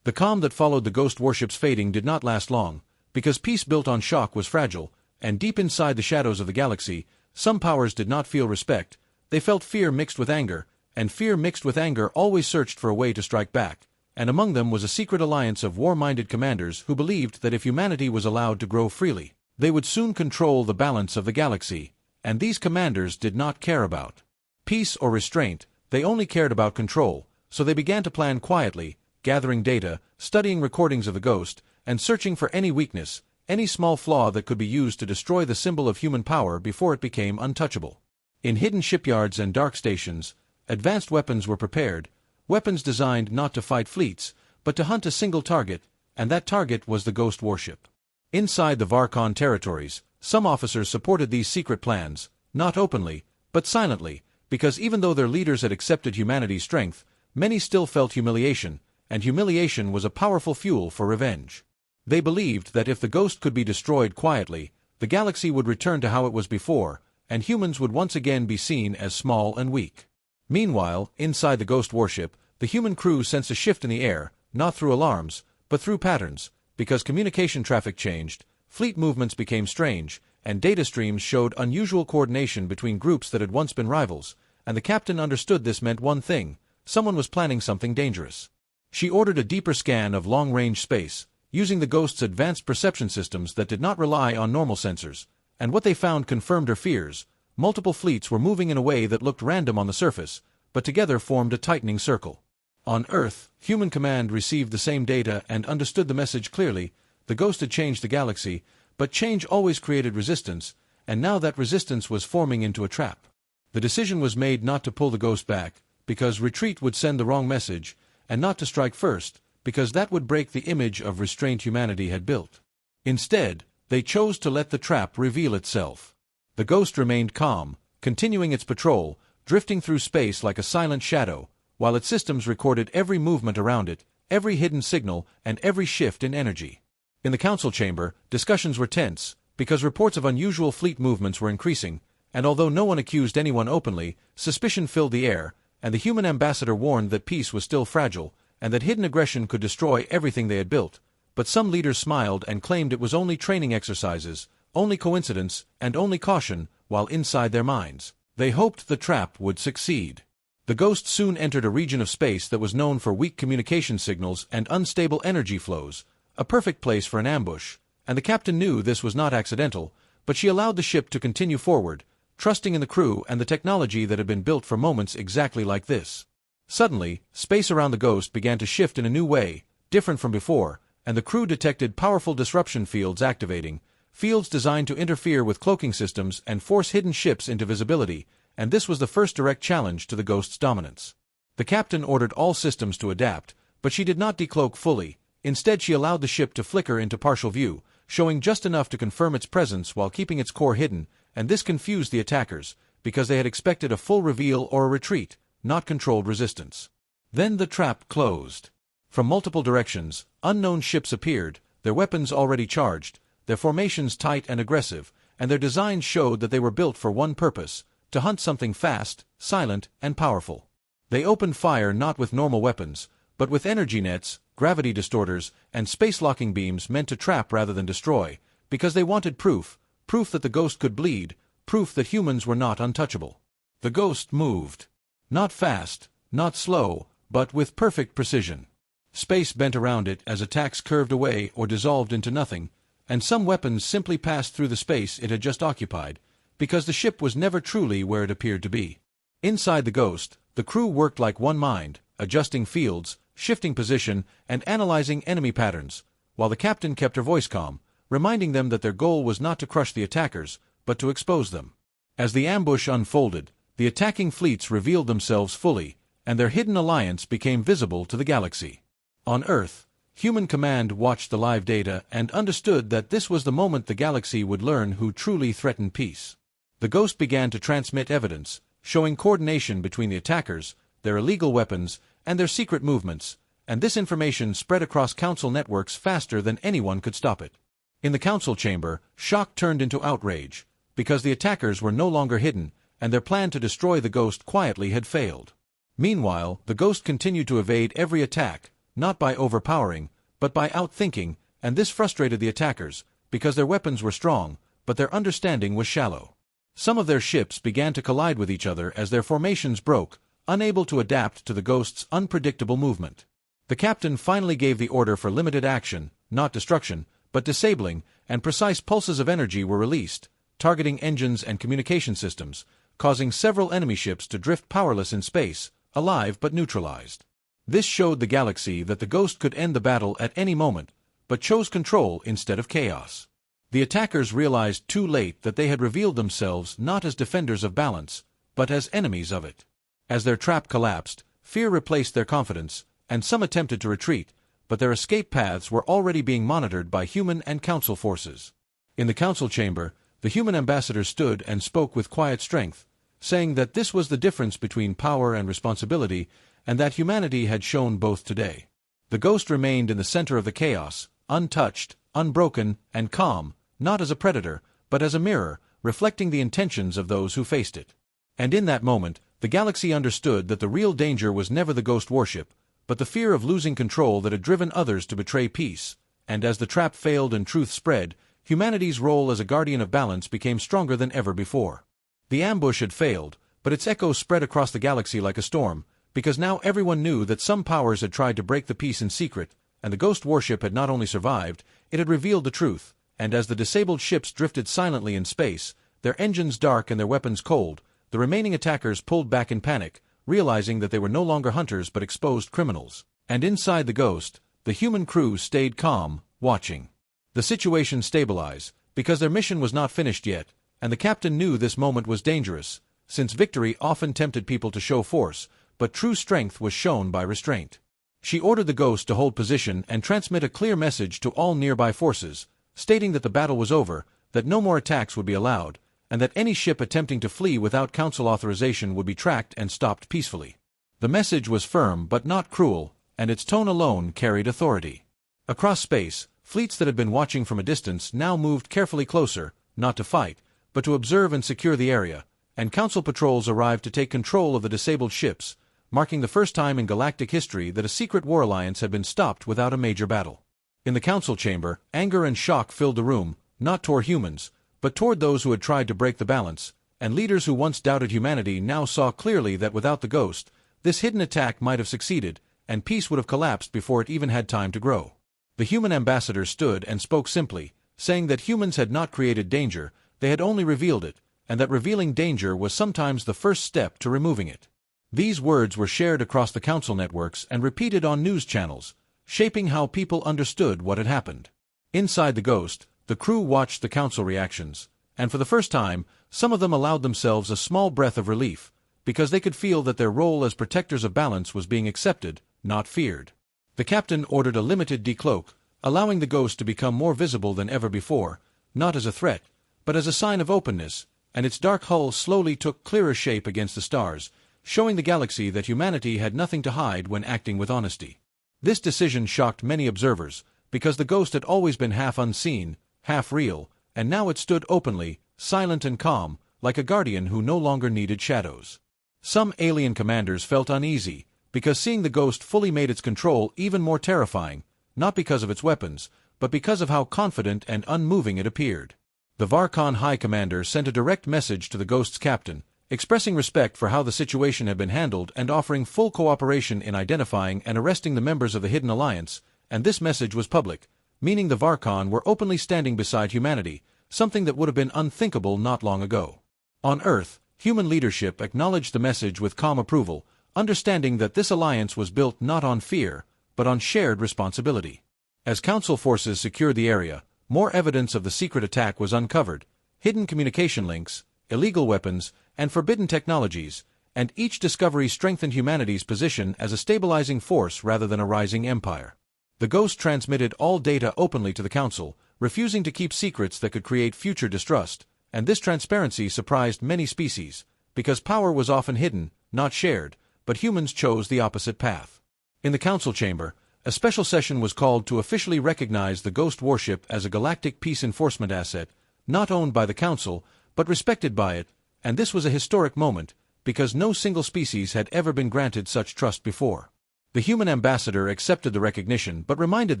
The calm that followed the Ghost warship's fading did not last long, because peace built on shock was fragile, and deep inside the shadows of the galaxy, some powers did not feel respect, they felt fear mixed with anger, and fear mixed with anger always searched for a way to strike back, and among them was a secret alliance of war-minded commanders who believed that if humanity was allowed to grow freely, they would soon control the balance of the galaxy, and these commanders did not care about peace or restraint, they only cared about control, so they began to plan quietly, gathering data, studying recordings of the ghost, and searching for any weakness, any small flaw that could be used to destroy the symbol of human power before it became untouchable. In hidden shipyards and dark stations, advanced weapons were prepared, weapons designed not to fight fleets, but to hunt a single target, and that target was the Ghost warship. Inside the Varkon territories, some officers supported these secret plans, not openly, but silently, because even though their leaders had accepted humanity's strength, many still felt humiliation, and humiliation was a powerful fuel for revenge. They believed that if the Ghost could be destroyed quietly, the galaxy would return to how it was before, and humans would once again be seen as small and weak. Meanwhile, inside the Ghost warship, the human crew sensed a shift in the air, not through alarms, but through patterns, because communication traffic changed, fleet movements became strange, and data streams showed unusual coordination between groups that had once been rivals, and the captain understood this meant one thing: someone was planning something dangerous. She ordered a deeper scan of long-range space, using the Ghost's advanced perception systems that did not rely on normal sensors, and what they found confirmed her fears. Multiple fleets were moving in a way that looked random on the surface, but together formed a tightening circle. On Earth, Human Command received the same data and understood the message clearly: the Ghost had changed the galaxy, but change always created resistance, and now that resistance was forming into a trap. The decision was made not to pull the Ghost back, because retreat would send the wrong message, and not to strike first, because that would break the image of restraint humanity had built. Instead, they chose to let the trap reveal itself. The Ghost remained calm, continuing its patrol, drifting through space like a silent shadow, while its systems recorded every movement around it, every hidden signal, and every shift in energy. In the council chamber, discussions were tense, because reports of unusual fleet movements were increasing, and although no one accused anyone openly, suspicion filled the air, and the human ambassador warned that peace was still fragile, and that hidden aggression could destroy everything they had built. But some leaders smiled and claimed it was only training exercises, only coincidence, and only caution, while inside their minds, they hoped the trap would succeed. The Ghost soon entered a region of space that was known for weak communication signals and unstable energy flows, a perfect place for an ambush, and the captain knew this was not accidental, but she allowed the ship to continue forward, trusting in the crew and the technology that had been built for moments exactly like this. Suddenly, space around the Ghost began to shift in a new way, different from before, and the crew detected powerful disruption fields activating, fields designed to interfere with cloaking systems and force hidden ships into visibility, and this was the first direct challenge to the Ghost's dominance. The captain ordered all systems to adapt, but she did not decloak fully. Instead, she allowed the ship to flicker into partial view, showing just enough to confirm its presence while keeping its core hidden, and this confused the attackers, because they had expected a full reveal or a retreat, not controlled resistance. Then the trap closed. From multiple directions, unknown ships appeared, their weapons already charged, their formations tight and aggressive, and their designs showed that they were built for one purpose: to hunt something fast, silent, and powerful. They opened fire not with normal weapons, but with energy nets, gravity distorters, and space-locking beams meant to trap rather than destroy, because they wanted proof that the Ghost could bleed, proof that humans were not untouchable. The Ghost moved. Not fast, not slow, but with perfect precision. Space bent around it as attacks curved away or dissolved into nothing, and some weapons simply passed through the space it had just occupied, because the ship was never truly where it appeared to be. Inside the Ghost, the crew worked like one mind, adjusting fields, shifting position, and analyzing enemy patterns, while the captain kept her voice calm, reminding them that their goal was not to crush the attackers, but to expose them. As the ambush unfolded, the attacking fleets revealed themselves fully, and their hidden alliance became visible to the galaxy. On Earth, Human Command watched the live data and understood that this was the moment the galaxy would learn who truly threatened peace. The Ghost began to transmit evidence, showing coordination between the attackers, their illegal weapons, and their secret movements, and this information spread across Council networks faster than anyone could stop it. In the Council chamber, shock turned into outrage, because the attackers were no longer hidden, and their plan to destroy the Ghost quietly had failed. Meanwhile, the Ghost continued to evade every attack, not by overpowering, but by outthinking, and this frustrated the attackers, because their weapons were strong, but their understanding was shallow. Some of their ships began to collide with each other as their formations broke, unable to adapt to the Ghost's unpredictable movement. The captain finally gave the order for limited action, not destruction, but disabling, and precise pulses of energy were released, targeting engines and communication systems, causing several enemy ships to drift powerless in space, alive but neutralized. This showed the galaxy that the Ghost could end the battle at any moment, but chose control instead of chaos. The attackers realized too late that they had revealed themselves not as defenders of balance, but as enemies of it. As their trap collapsed, fear replaced their confidence, and some attempted to retreat, but their escape paths were already being monitored by human and council forces. In the council chamber, the human ambassador stood and spoke with quiet strength, saying that this was the difference between power and responsibility, and that humanity had shown both today. The Ghost remained in the center of the chaos, untouched, unbroken, and calm, not as a predator, but as a mirror, reflecting the intentions of those who faced it. And in that moment, the galaxy understood that the real danger was never the Ghost warship, but the fear of losing control that had driven others to betray peace, and as the trap failed and truth spread, humanity's role as a guardian of balance became stronger than ever before. The ambush had failed, but its echo spread across the galaxy like a storm, because now everyone knew that some powers had tried to break the peace in secret, and the Ghost warship had not only survived, it had revealed the truth, and as the disabled ships drifted silently in space, their engines dark and their weapons cold, the remaining attackers pulled back in panic, realizing that they were no longer hunters but exposed criminals. And inside the Ghost, the human crew stayed calm, watching the situation stabilize, because their mission was not finished yet, and the captain knew this moment was dangerous, since victory often tempted people to show force, but true strength was shown by restraint. She ordered the Ghost to hold position and transmit a clear message to all nearby forces, stating that the battle was over, that no more attacks would be allowed, and that any ship attempting to flee without council authorization would be tracked and stopped peacefully. The message was firm but not cruel, and its tone alone carried authority. Across space, fleets that had been watching from a distance now moved carefully closer, not to fight, but to observe and secure the area, and council patrols arrived to take control of the disabled ships, marking the first time in galactic history that a secret war alliance had been stopped without a major battle. In the council chamber, anger and shock filled the room, not toward humans, but toward those who had tried to break the balance, and leaders who once doubted humanity now saw clearly that without the Ghost, this hidden attack might have succeeded, and peace would have collapsed before it even had time to grow. The human ambassador stood and spoke simply, saying that humans had not created danger, they had only revealed it, and that revealing danger was sometimes the first step to removing it. These words were shared across the council networks and repeated on news channels, shaping how people understood what had happened. Inside the Ghost, the crew watched the council reactions, and for the first time, some of them allowed themselves a small breath of relief, because they could feel that their role as protectors of balance was being accepted, not feared. The captain ordered a limited decloak, allowing the Ghost to become more visible than ever before, not as a threat, but as a sign of openness, and its dark hull slowly took clearer shape against the stars, showing the galaxy that humanity had nothing to hide when acting with honesty. This decision shocked many observers, because the Ghost had always been half unseen, half real, and now it stood openly, silent and calm, like a guardian who no longer needed shadows. Some alien commanders felt uneasy, because seeing the Ghost fully made its control even more terrifying, not because of its weapons, but because of how confident and unmoving it appeared. The Varkon High Commander sent a direct message to the Ghost's captain, expressing respect for how the situation had been handled and offering full cooperation in identifying and arresting the members of the Hidden Alliance, and this message was public, meaning the Varkhan were openly standing beside humanity, something that would have been unthinkable not long ago. On Earth, human leadership acknowledged the message with calm approval, understanding that this alliance was built not on fear, but on shared responsibility. As Council forces secured the area, more evidence of the secret attack was uncovered, hidden communication links, illegal weapons, and forbidden technologies, and each discovery strengthened humanity's position as a stabilizing force rather than a rising empire. The Ghost transmitted all data openly to the Council, refusing to keep secrets that could create future distrust, and this transparency surprised many species, because power was often hidden, not shared, but humans chose the opposite path. In the Council chamber, a special session was called to officially recognize the Ghost warship as a galactic peace enforcement asset, not owned by the Council, but respected by it, and this was a historic moment, because no single species had ever been granted such trust before. The human ambassador accepted the recognition but reminded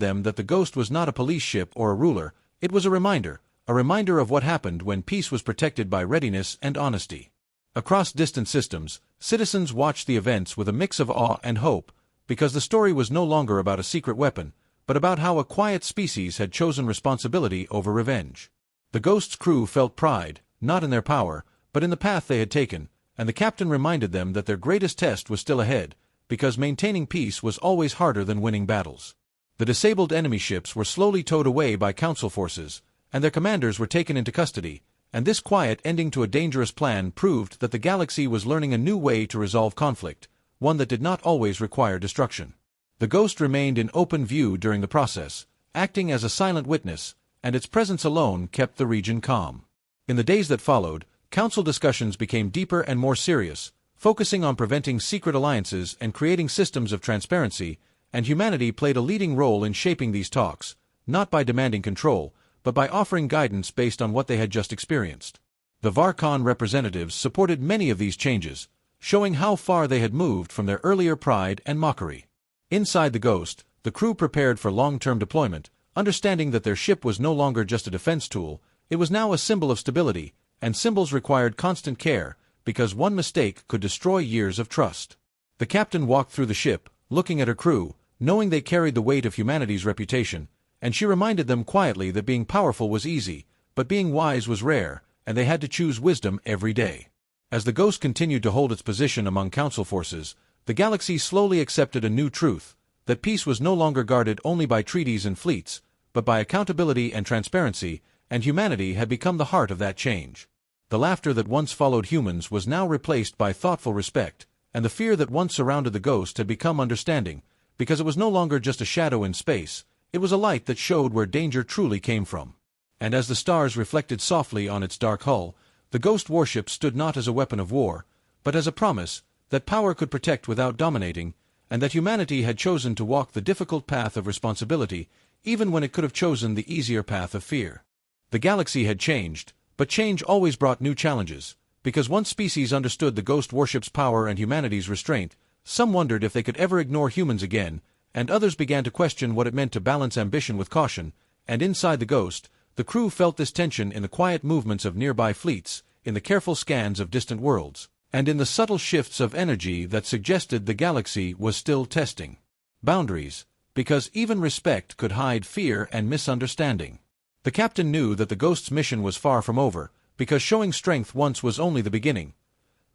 them that the Ghost was not a police ship or a ruler, it was a reminder of what happened when peace was protected by readiness and honesty. Across distant systems, citizens watched the events with a mix of awe and hope, because the story was no longer about a secret weapon, but about how a quiet species had chosen responsibility over revenge. The Ghost's crew felt pride, not in their power, but in the path they had taken, and the captain reminded them that their greatest test was still ahead, because maintaining peace was always harder than winning battles. The disabled enemy ships were slowly towed away by Council forces, and their commanders were taken into custody, and this quiet ending to a dangerous plan proved that the galaxy was learning a new way to resolve conflict, one that did not always require destruction. The Ghost remained in open view during the process, acting as a silent witness, and its presence alone kept the region calm. In the days that followed, Council discussions became deeper and more serious, focusing on preventing secret alliances and creating systems of transparency, and humanity played a leading role in shaping these talks, not by demanding control, but by offering guidance based on what they had just experienced. The Varkhan representatives supported many of these changes, showing how far they had moved from their earlier pride and mockery. Inside the Ghost, the crew prepared for long-term deployment, understanding that their ship was no longer just a defense tool, it was now a symbol of stability, and symbols required constant care, because one mistake could destroy years of trust. The captain walked through the ship, looking at her crew, knowing they carried the weight of humanity's reputation, and she reminded them quietly that being powerful was easy, but being wise was rare, and they had to choose wisdom every day. As the Ghost continued to hold its position among Council forces, the galaxy slowly accepted a new truth, that peace was no longer guarded only by treaties and fleets, but by accountability and transparency, and humanity had become the heart of that change. The laughter that once followed humans was now replaced by thoughtful respect, and the fear that once surrounded the Ghost had become understanding, because it was no longer just a shadow in space, it was a light that showed where danger truly came from. And as the stars reflected softly on its dark hull, the Ghost warship stood not as a weapon of war, but as a promise that power could protect without dominating, and that humanity had chosen to walk the difficult path of responsibility, even when it could have chosen the easier path of fear. The galaxy had changed, but change always brought new challenges, because once species understood the Ghost warship's power and humanity's restraint, some wondered if they could ever ignore humans again, and others began to question what it meant to balance ambition with caution, and inside the Ghost, the crew felt this tension in the quiet movements of nearby fleets, in the careful scans of distant worlds, and in the subtle shifts of energy that suggested the galaxy was still testing boundaries, because even respect could hide fear and misunderstanding. The captain knew that the Ghost's mission was far from over, because showing strength once was only the beginning.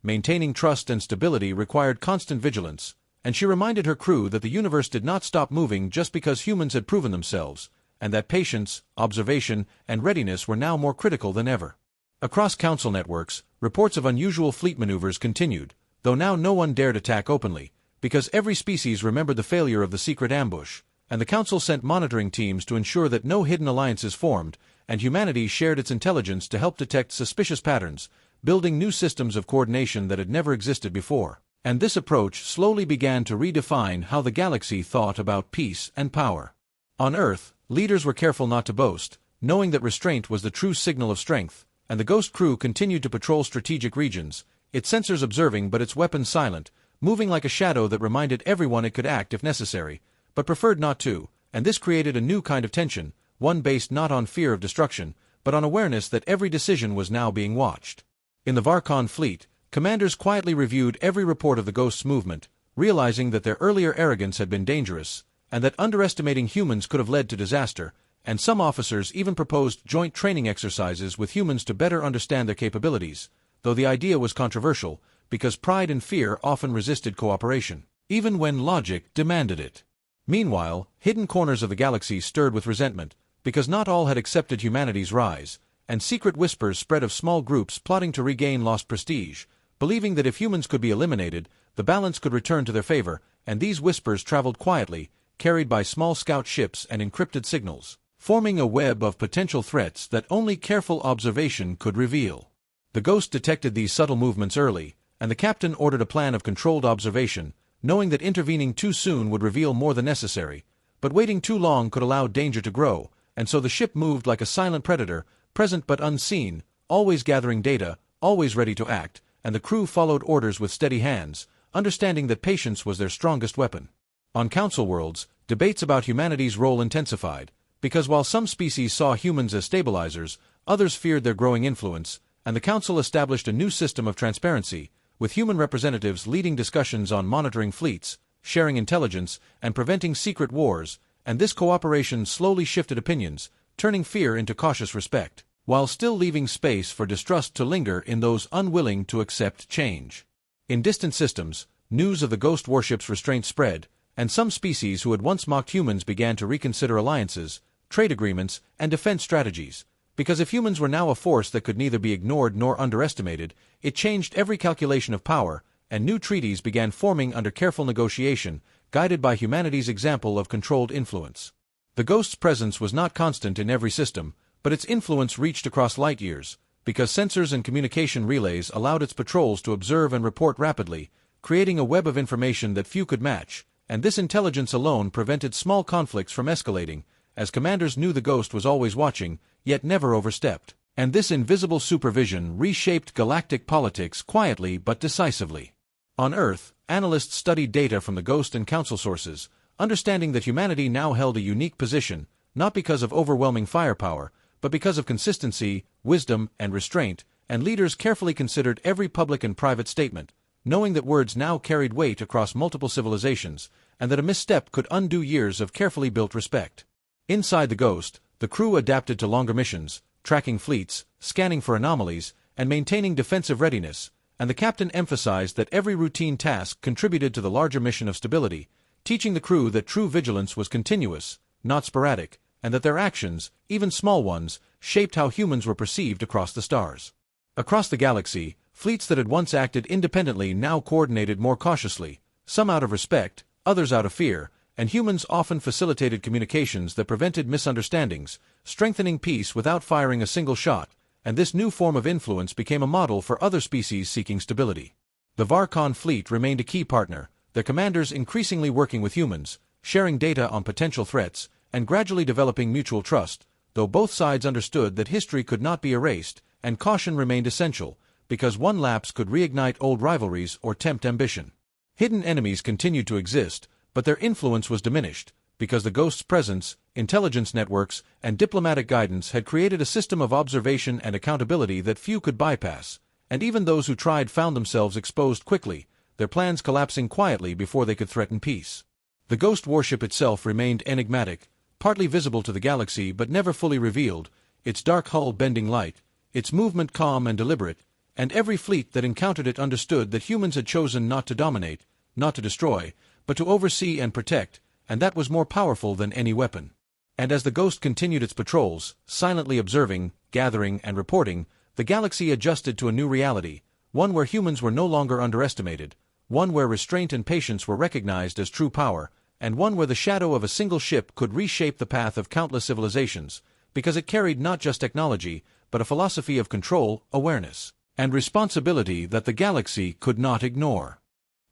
Maintaining trust and stability required constant vigilance, and she reminded her crew that the universe did not stop moving just because humans had proven themselves, and that patience, observation, and readiness were now more critical than ever. Across Council networks, reports of unusual fleet maneuvers continued, though now no one dared attack openly, because every species remembered the failure of the secret ambush, and the Council sent monitoring teams to ensure that no hidden alliances formed, and humanity shared its intelligence to help detect suspicious patterns, building new systems of coordination that had never existed before. And this approach slowly began to redefine how the galaxy thought about peace and power. On Earth, leaders were careful not to boast, knowing that restraint was the true signal of strength, and the Ghost crew continued to patrol strategic regions, its sensors observing but its weapons silent, moving like a shadow that reminded everyone it could act if necessary, but preferred not to, and this created a new kind of tension, one based not on fear of destruction, but on awareness that every decision was now being watched. In the Varkhan fleet, commanders quietly reviewed every report of the Ghost's movement, realizing that their earlier arrogance had been dangerous, and that underestimating humans could have led to disaster, and some officers even proposed joint training exercises with humans to better understand their capabilities, though the idea was controversial, because pride and fear often resisted cooperation, even when logic demanded it. Meanwhile, hidden corners of the galaxy stirred with resentment, because not all had accepted humanity's rise, and secret whispers spread of small groups plotting to regain lost prestige, believing that if humans could be eliminated, the balance could return to their favor, and these whispers traveled quietly, carried by small scout ships and encrypted signals, forming a web of potential threats that only careful observation could reveal. The Ghost detected these subtle movements early, and the captain ordered a plan of controlled observation, knowing that intervening too soon would reveal more than necessary, but waiting too long could allow danger to grow, and so the ship moved like a silent predator, present but unseen, always gathering data, always ready to act, and the crew followed orders with steady hands, understanding that patience was their strongest weapon. On Council worlds, debates about humanity's role intensified, because while some species saw humans as stabilizers, others feared their growing influence, and the Council established a new system of transparency, with human representatives leading discussions on monitoring fleets, sharing intelligence, and preventing secret wars, and this cooperation slowly shifted opinions, turning fear into cautious respect, while still leaving space for distrust to linger in those unwilling to accept change. In distant systems, news of the Ghost warship's restraint spread, and some species who had once mocked humans began to reconsider alliances, trade agreements, and defense strategies, because if humans were now a force that could neither be ignored nor underestimated, it changed every calculation of power, and new treaties began forming under careful negotiation, guided by humanity's example of controlled influence. The Ghost's presence was not constant in every system, but its influence reached across light years, because sensors and communication relays allowed its patrols to observe and report rapidly, creating a web of information that few could match, and this intelligence alone prevented small conflicts from escalating, as commanders knew the Ghost was always watching, yet never overstepped. And this invisible supervision reshaped galactic politics quietly but decisively. On Earth, analysts studied data from the Ghost and Council sources, understanding that humanity now held a unique position, not because of overwhelming firepower, but because of consistency, wisdom, and restraint, and leaders carefully considered every public and private statement, knowing that words now carried weight across multiple civilizations, and that a misstep could undo years of carefully built respect. Inside the Ghost, the crew adapted to longer missions, tracking fleets, scanning for anomalies, and maintaining defensive readiness, and the captain emphasized that every routine task contributed to the larger mission of stability, teaching the crew that true vigilance was continuous, not sporadic, and that their actions, even small ones, shaped how humans were perceived across the stars. Across the galaxy, fleets that had once acted independently now coordinated more cautiously, some out of respect, others out of fear, and humans often facilitated communications that prevented misunderstandings, strengthening peace without firing a single shot, and this new form of influence became a model for other species seeking stability. The Varkon fleet remained a key partner, their commanders increasingly working with humans, sharing data on potential threats, and gradually developing mutual trust, though both sides understood that history could not be erased, and caution remained essential, because one lapse could reignite old rivalries or tempt ambition. Hidden enemies continued to exist, but their influence was diminished, because the Ghost's presence, intelligence networks, and diplomatic guidance had created a system of observation and accountability that few could bypass, and even those who tried found themselves exposed quickly, their plans collapsing quietly before they could threaten peace. The Ghost warship itself remained enigmatic, partly visible to the galaxy but never fully revealed, its dark hull bending light, its movement calm and deliberate, and every fleet that encountered it understood that humans had chosen not to dominate, not to destroy, but to oversee and protect, and that was more powerful than any weapon. And as the Ghost continued its patrols, silently observing, gathering, and reporting, the galaxy adjusted to a new reality, one where humans were no longer underestimated, one where restraint and patience were recognized as true power, and one where the shadow of a single ship could reshape the path of countless civilizations, because it carried not just technology, but a philosophy of control, awareness, and responsibility that the galaxy could not ignore.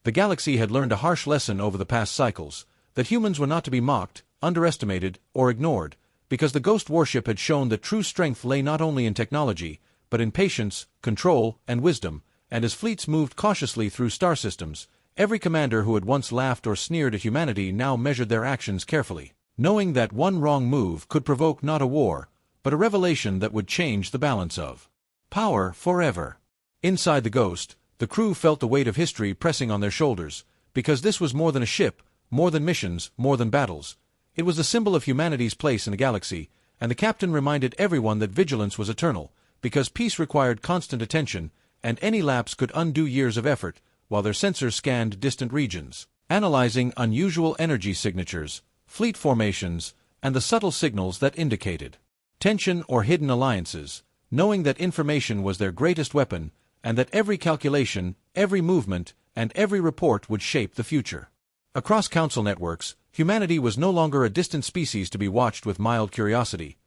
The galaxy had learned a harsh lesson over the past cycles, that humans were not to be mocked, underestimated, or ignored, because the Ghost warship had shown that true strength lay not only in technology, but in patience, control, and wisdom, and as fleets moved cautiously through star systems, every commander who had once laughed or sneered at humanity now measured their actions carefully, knowing that one wrong move could provoke not a war, but a revelation that would change the balance of power forever. Inside the Ghost, The crew felt the weight of history pressing on their shoulders, because this was more than a ship, more than missions, more than battles. It was the symbol of humanity's place in the galaxy, and the captain reminded everyone that vigilance was eternal, because peace required constant attention, and any lapse could undo years of effort, while their sensors scanned distant regions, analyzing unusual energy signatures, fleet formations, and the subtle signals that indicated tension or hidden alliances, knowing that information was their greatest weapon, and that every calculation, every movement, and every report would shape the future. Across council networks, humanity was no longer a distant species to be watched with mild curiosity.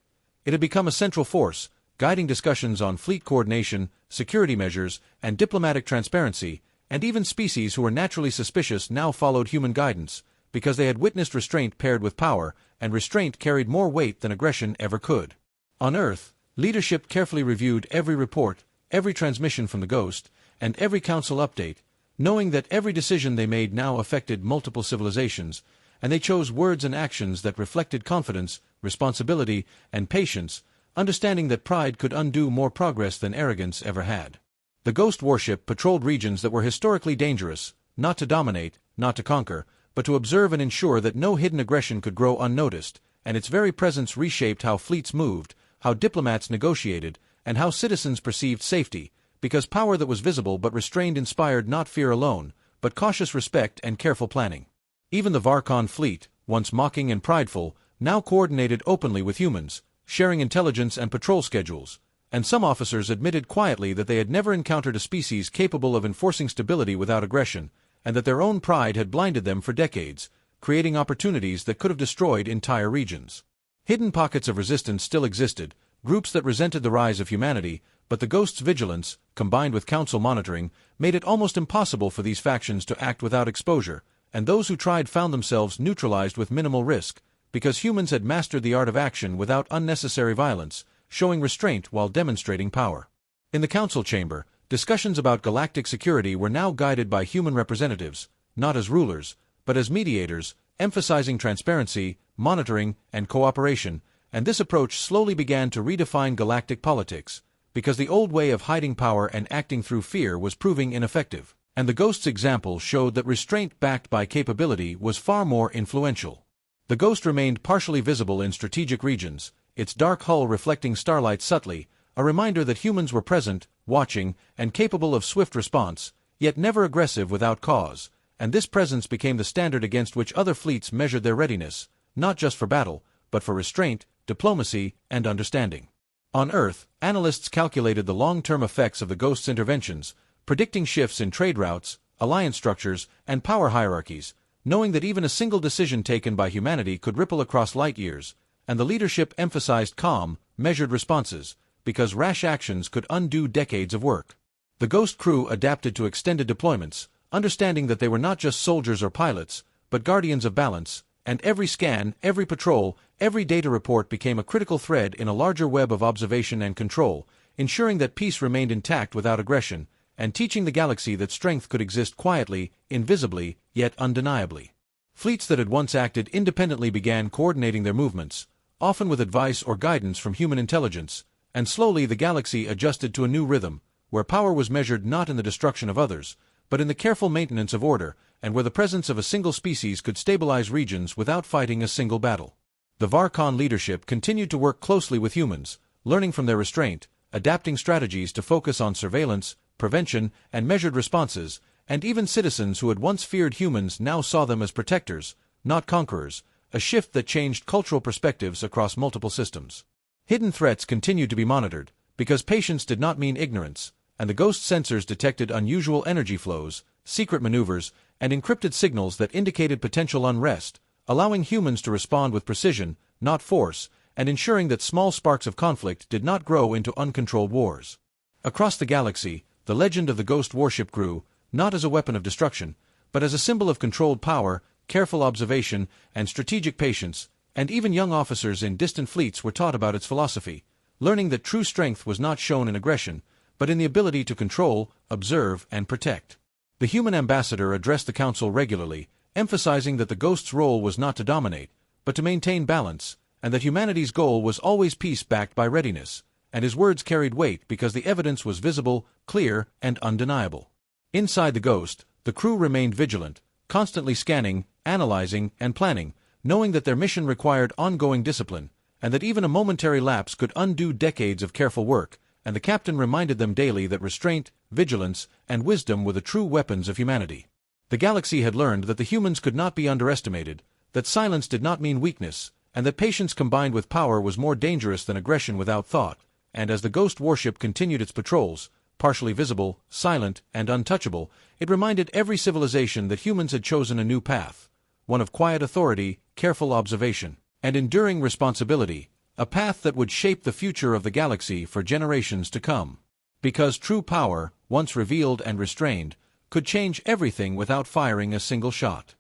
It had become a central force, guiding discussions on fleet coordination, security measures, and diplomatic transparency, and even species who were naturally suspicious now followed human guidance, because they had witnessed restraint paired with power, and restraint carried more weight than aggression ever could. On Earth, leadership carefully reviewed every report, every transmission from the Ghost, and every council update, knowing that every decision they made now affected multiple civilizations, and they chose words and actions that reflected confidence, responsibility, and patience, understanding that pride could undo more progress than arrogance ever had. The Ghost warship patrolled regions that were historically dangerous, not to dominate, not to conquer, but to observe and ensure that no hidden aggression could grow unnoticed, and its very presence reshaped how fleets moved, how diplomats negotiated, and how citizens perceived safety, because power that was visible but restrained inspired not fear alone, but cautious respect and careful planning. Even the Varkon fleet, once mocking and prideful, now coordinated openly with humans, sharing intelligence and patrol schedules, and some officers admitted quietly that they had never encountered a species capable of enforcing stability without aggression, and that their own pride had blinded them for decades, creating opportunities that could have destroyed entire regions. Hidden pockets of resistance still existed, groups that resented the rise of humanity, but the Ghost's vigilance, combined with council monitoring, made it almost impossible for these factions to act without exposure, and those who tried found themselves neutralized with minimal risk, because humans had mastered the art of action without unnecessary violence, showing restraint while demonstrating power. In the council chamber, discussions about galactic security were now guided by human representatives, not as rulers, but as mediators, emphasizing transparency, monitoring, and cooperation, and this approach slowly began to redefine galactic politics, because the old way of hiding power and acting through fear was proving ineffective, and the Ghost's example showed that restraint backed by capability was far more influential. The Ghost remained partially visible in strategic regions, its dark hull reflecting starlight subtly, a reminder that humans were present, watching, and capable of swift response, yet never aggressive without cause, and this presence became the standard against which other fleets measured their readiness, not just for battle, but for restraint, diplomacy, and understanding. On Earth, analysts calculated the long-term effects of the Ghost's interventions, predicting shifts in trade routes, alliance structures, and power hierarchies, knowing that even a single decision taken by humanity could ripple across light years, and the leadership emphasized calm, measured responses, because rash actions could undo decades of work. The Ghost crew adapted to extended deployments, understanding that they were not just soldiers or pilots, but guardians of balance, and every scan, every patrol, every data report became a critical thread in a larger web of observation and control, ensuring that peace remained intact without aggression, and teaching the galaxy that strength could exist quietly, invisibly, yet undeniably. Fleets that had once acted independently began coordinating their movements, often with advice or guidance from human intelligence, and slowly the galaxy adjusted to a new rhythm, where power was measured not in the destruction of others, but in the careful maintenance of order, and where the presence of a single species could stabilize regions without fighting a single battle. The Varkon leadership continued to work closely with humans, learning from their restraint, adapting strategies to focus on surveillance, prevention, and measured responses, and even citizens who had once feared humans now saw them as protectors, not conquerors, a shift that changed cultural perspectives across multiple systems. Hidden threats continued to be monitored, because patience did not mean ignorance, and the Ghost sensors detected unusual energy flows, secret maneuvers, and encrypted signals that indicated potential unrest, allowing humans to respond with precision, not force, and ensuring that small sparks of conflict did not grow into uncontrolled wars. Across the galaxy, the legend of the Ghost warship grew, not as a weapon of destruction, but as a symbol of controlled power, careful observation, and strategic patience, and even young officers in distant fleets were taught about its philosophy, learning that true strength was not shown in aggression, but in the ability to control, observe, and protect. The human ambassador addressed the council regularly, emphasizing that the Ghost's role was not to dominate, but to maintain balance, and that humanity's goal was always peace backed by readiness, and his words carried weight because the evidence was visible, clear, and undeniable. Inside the Ghost, the crew remained vigilant, constantly scanning, analyzing, and planning, knowing that their mission required ongoing discipline, and that even a momentary lapse could undo decades of careful work, and the captain reminded them daily that restraint, vigilance, and wisdom were the true weapons of humanity. The galaxy had learned that the humans could not be underestimated, that silence did not mean weakness, and that patience combined with power was more dangerous than aggression without thought, and as the Ghost warship continued its patrols, partially visible, silent, and untouchable, it reminded every civilization that humans had chosen a new path, one of quiet authority, careful observation, and enduring responsibility, a path that would shape the future of the galaxy for generations to come. Because true power, once revealed and restrained, could change everything without firing a single shot.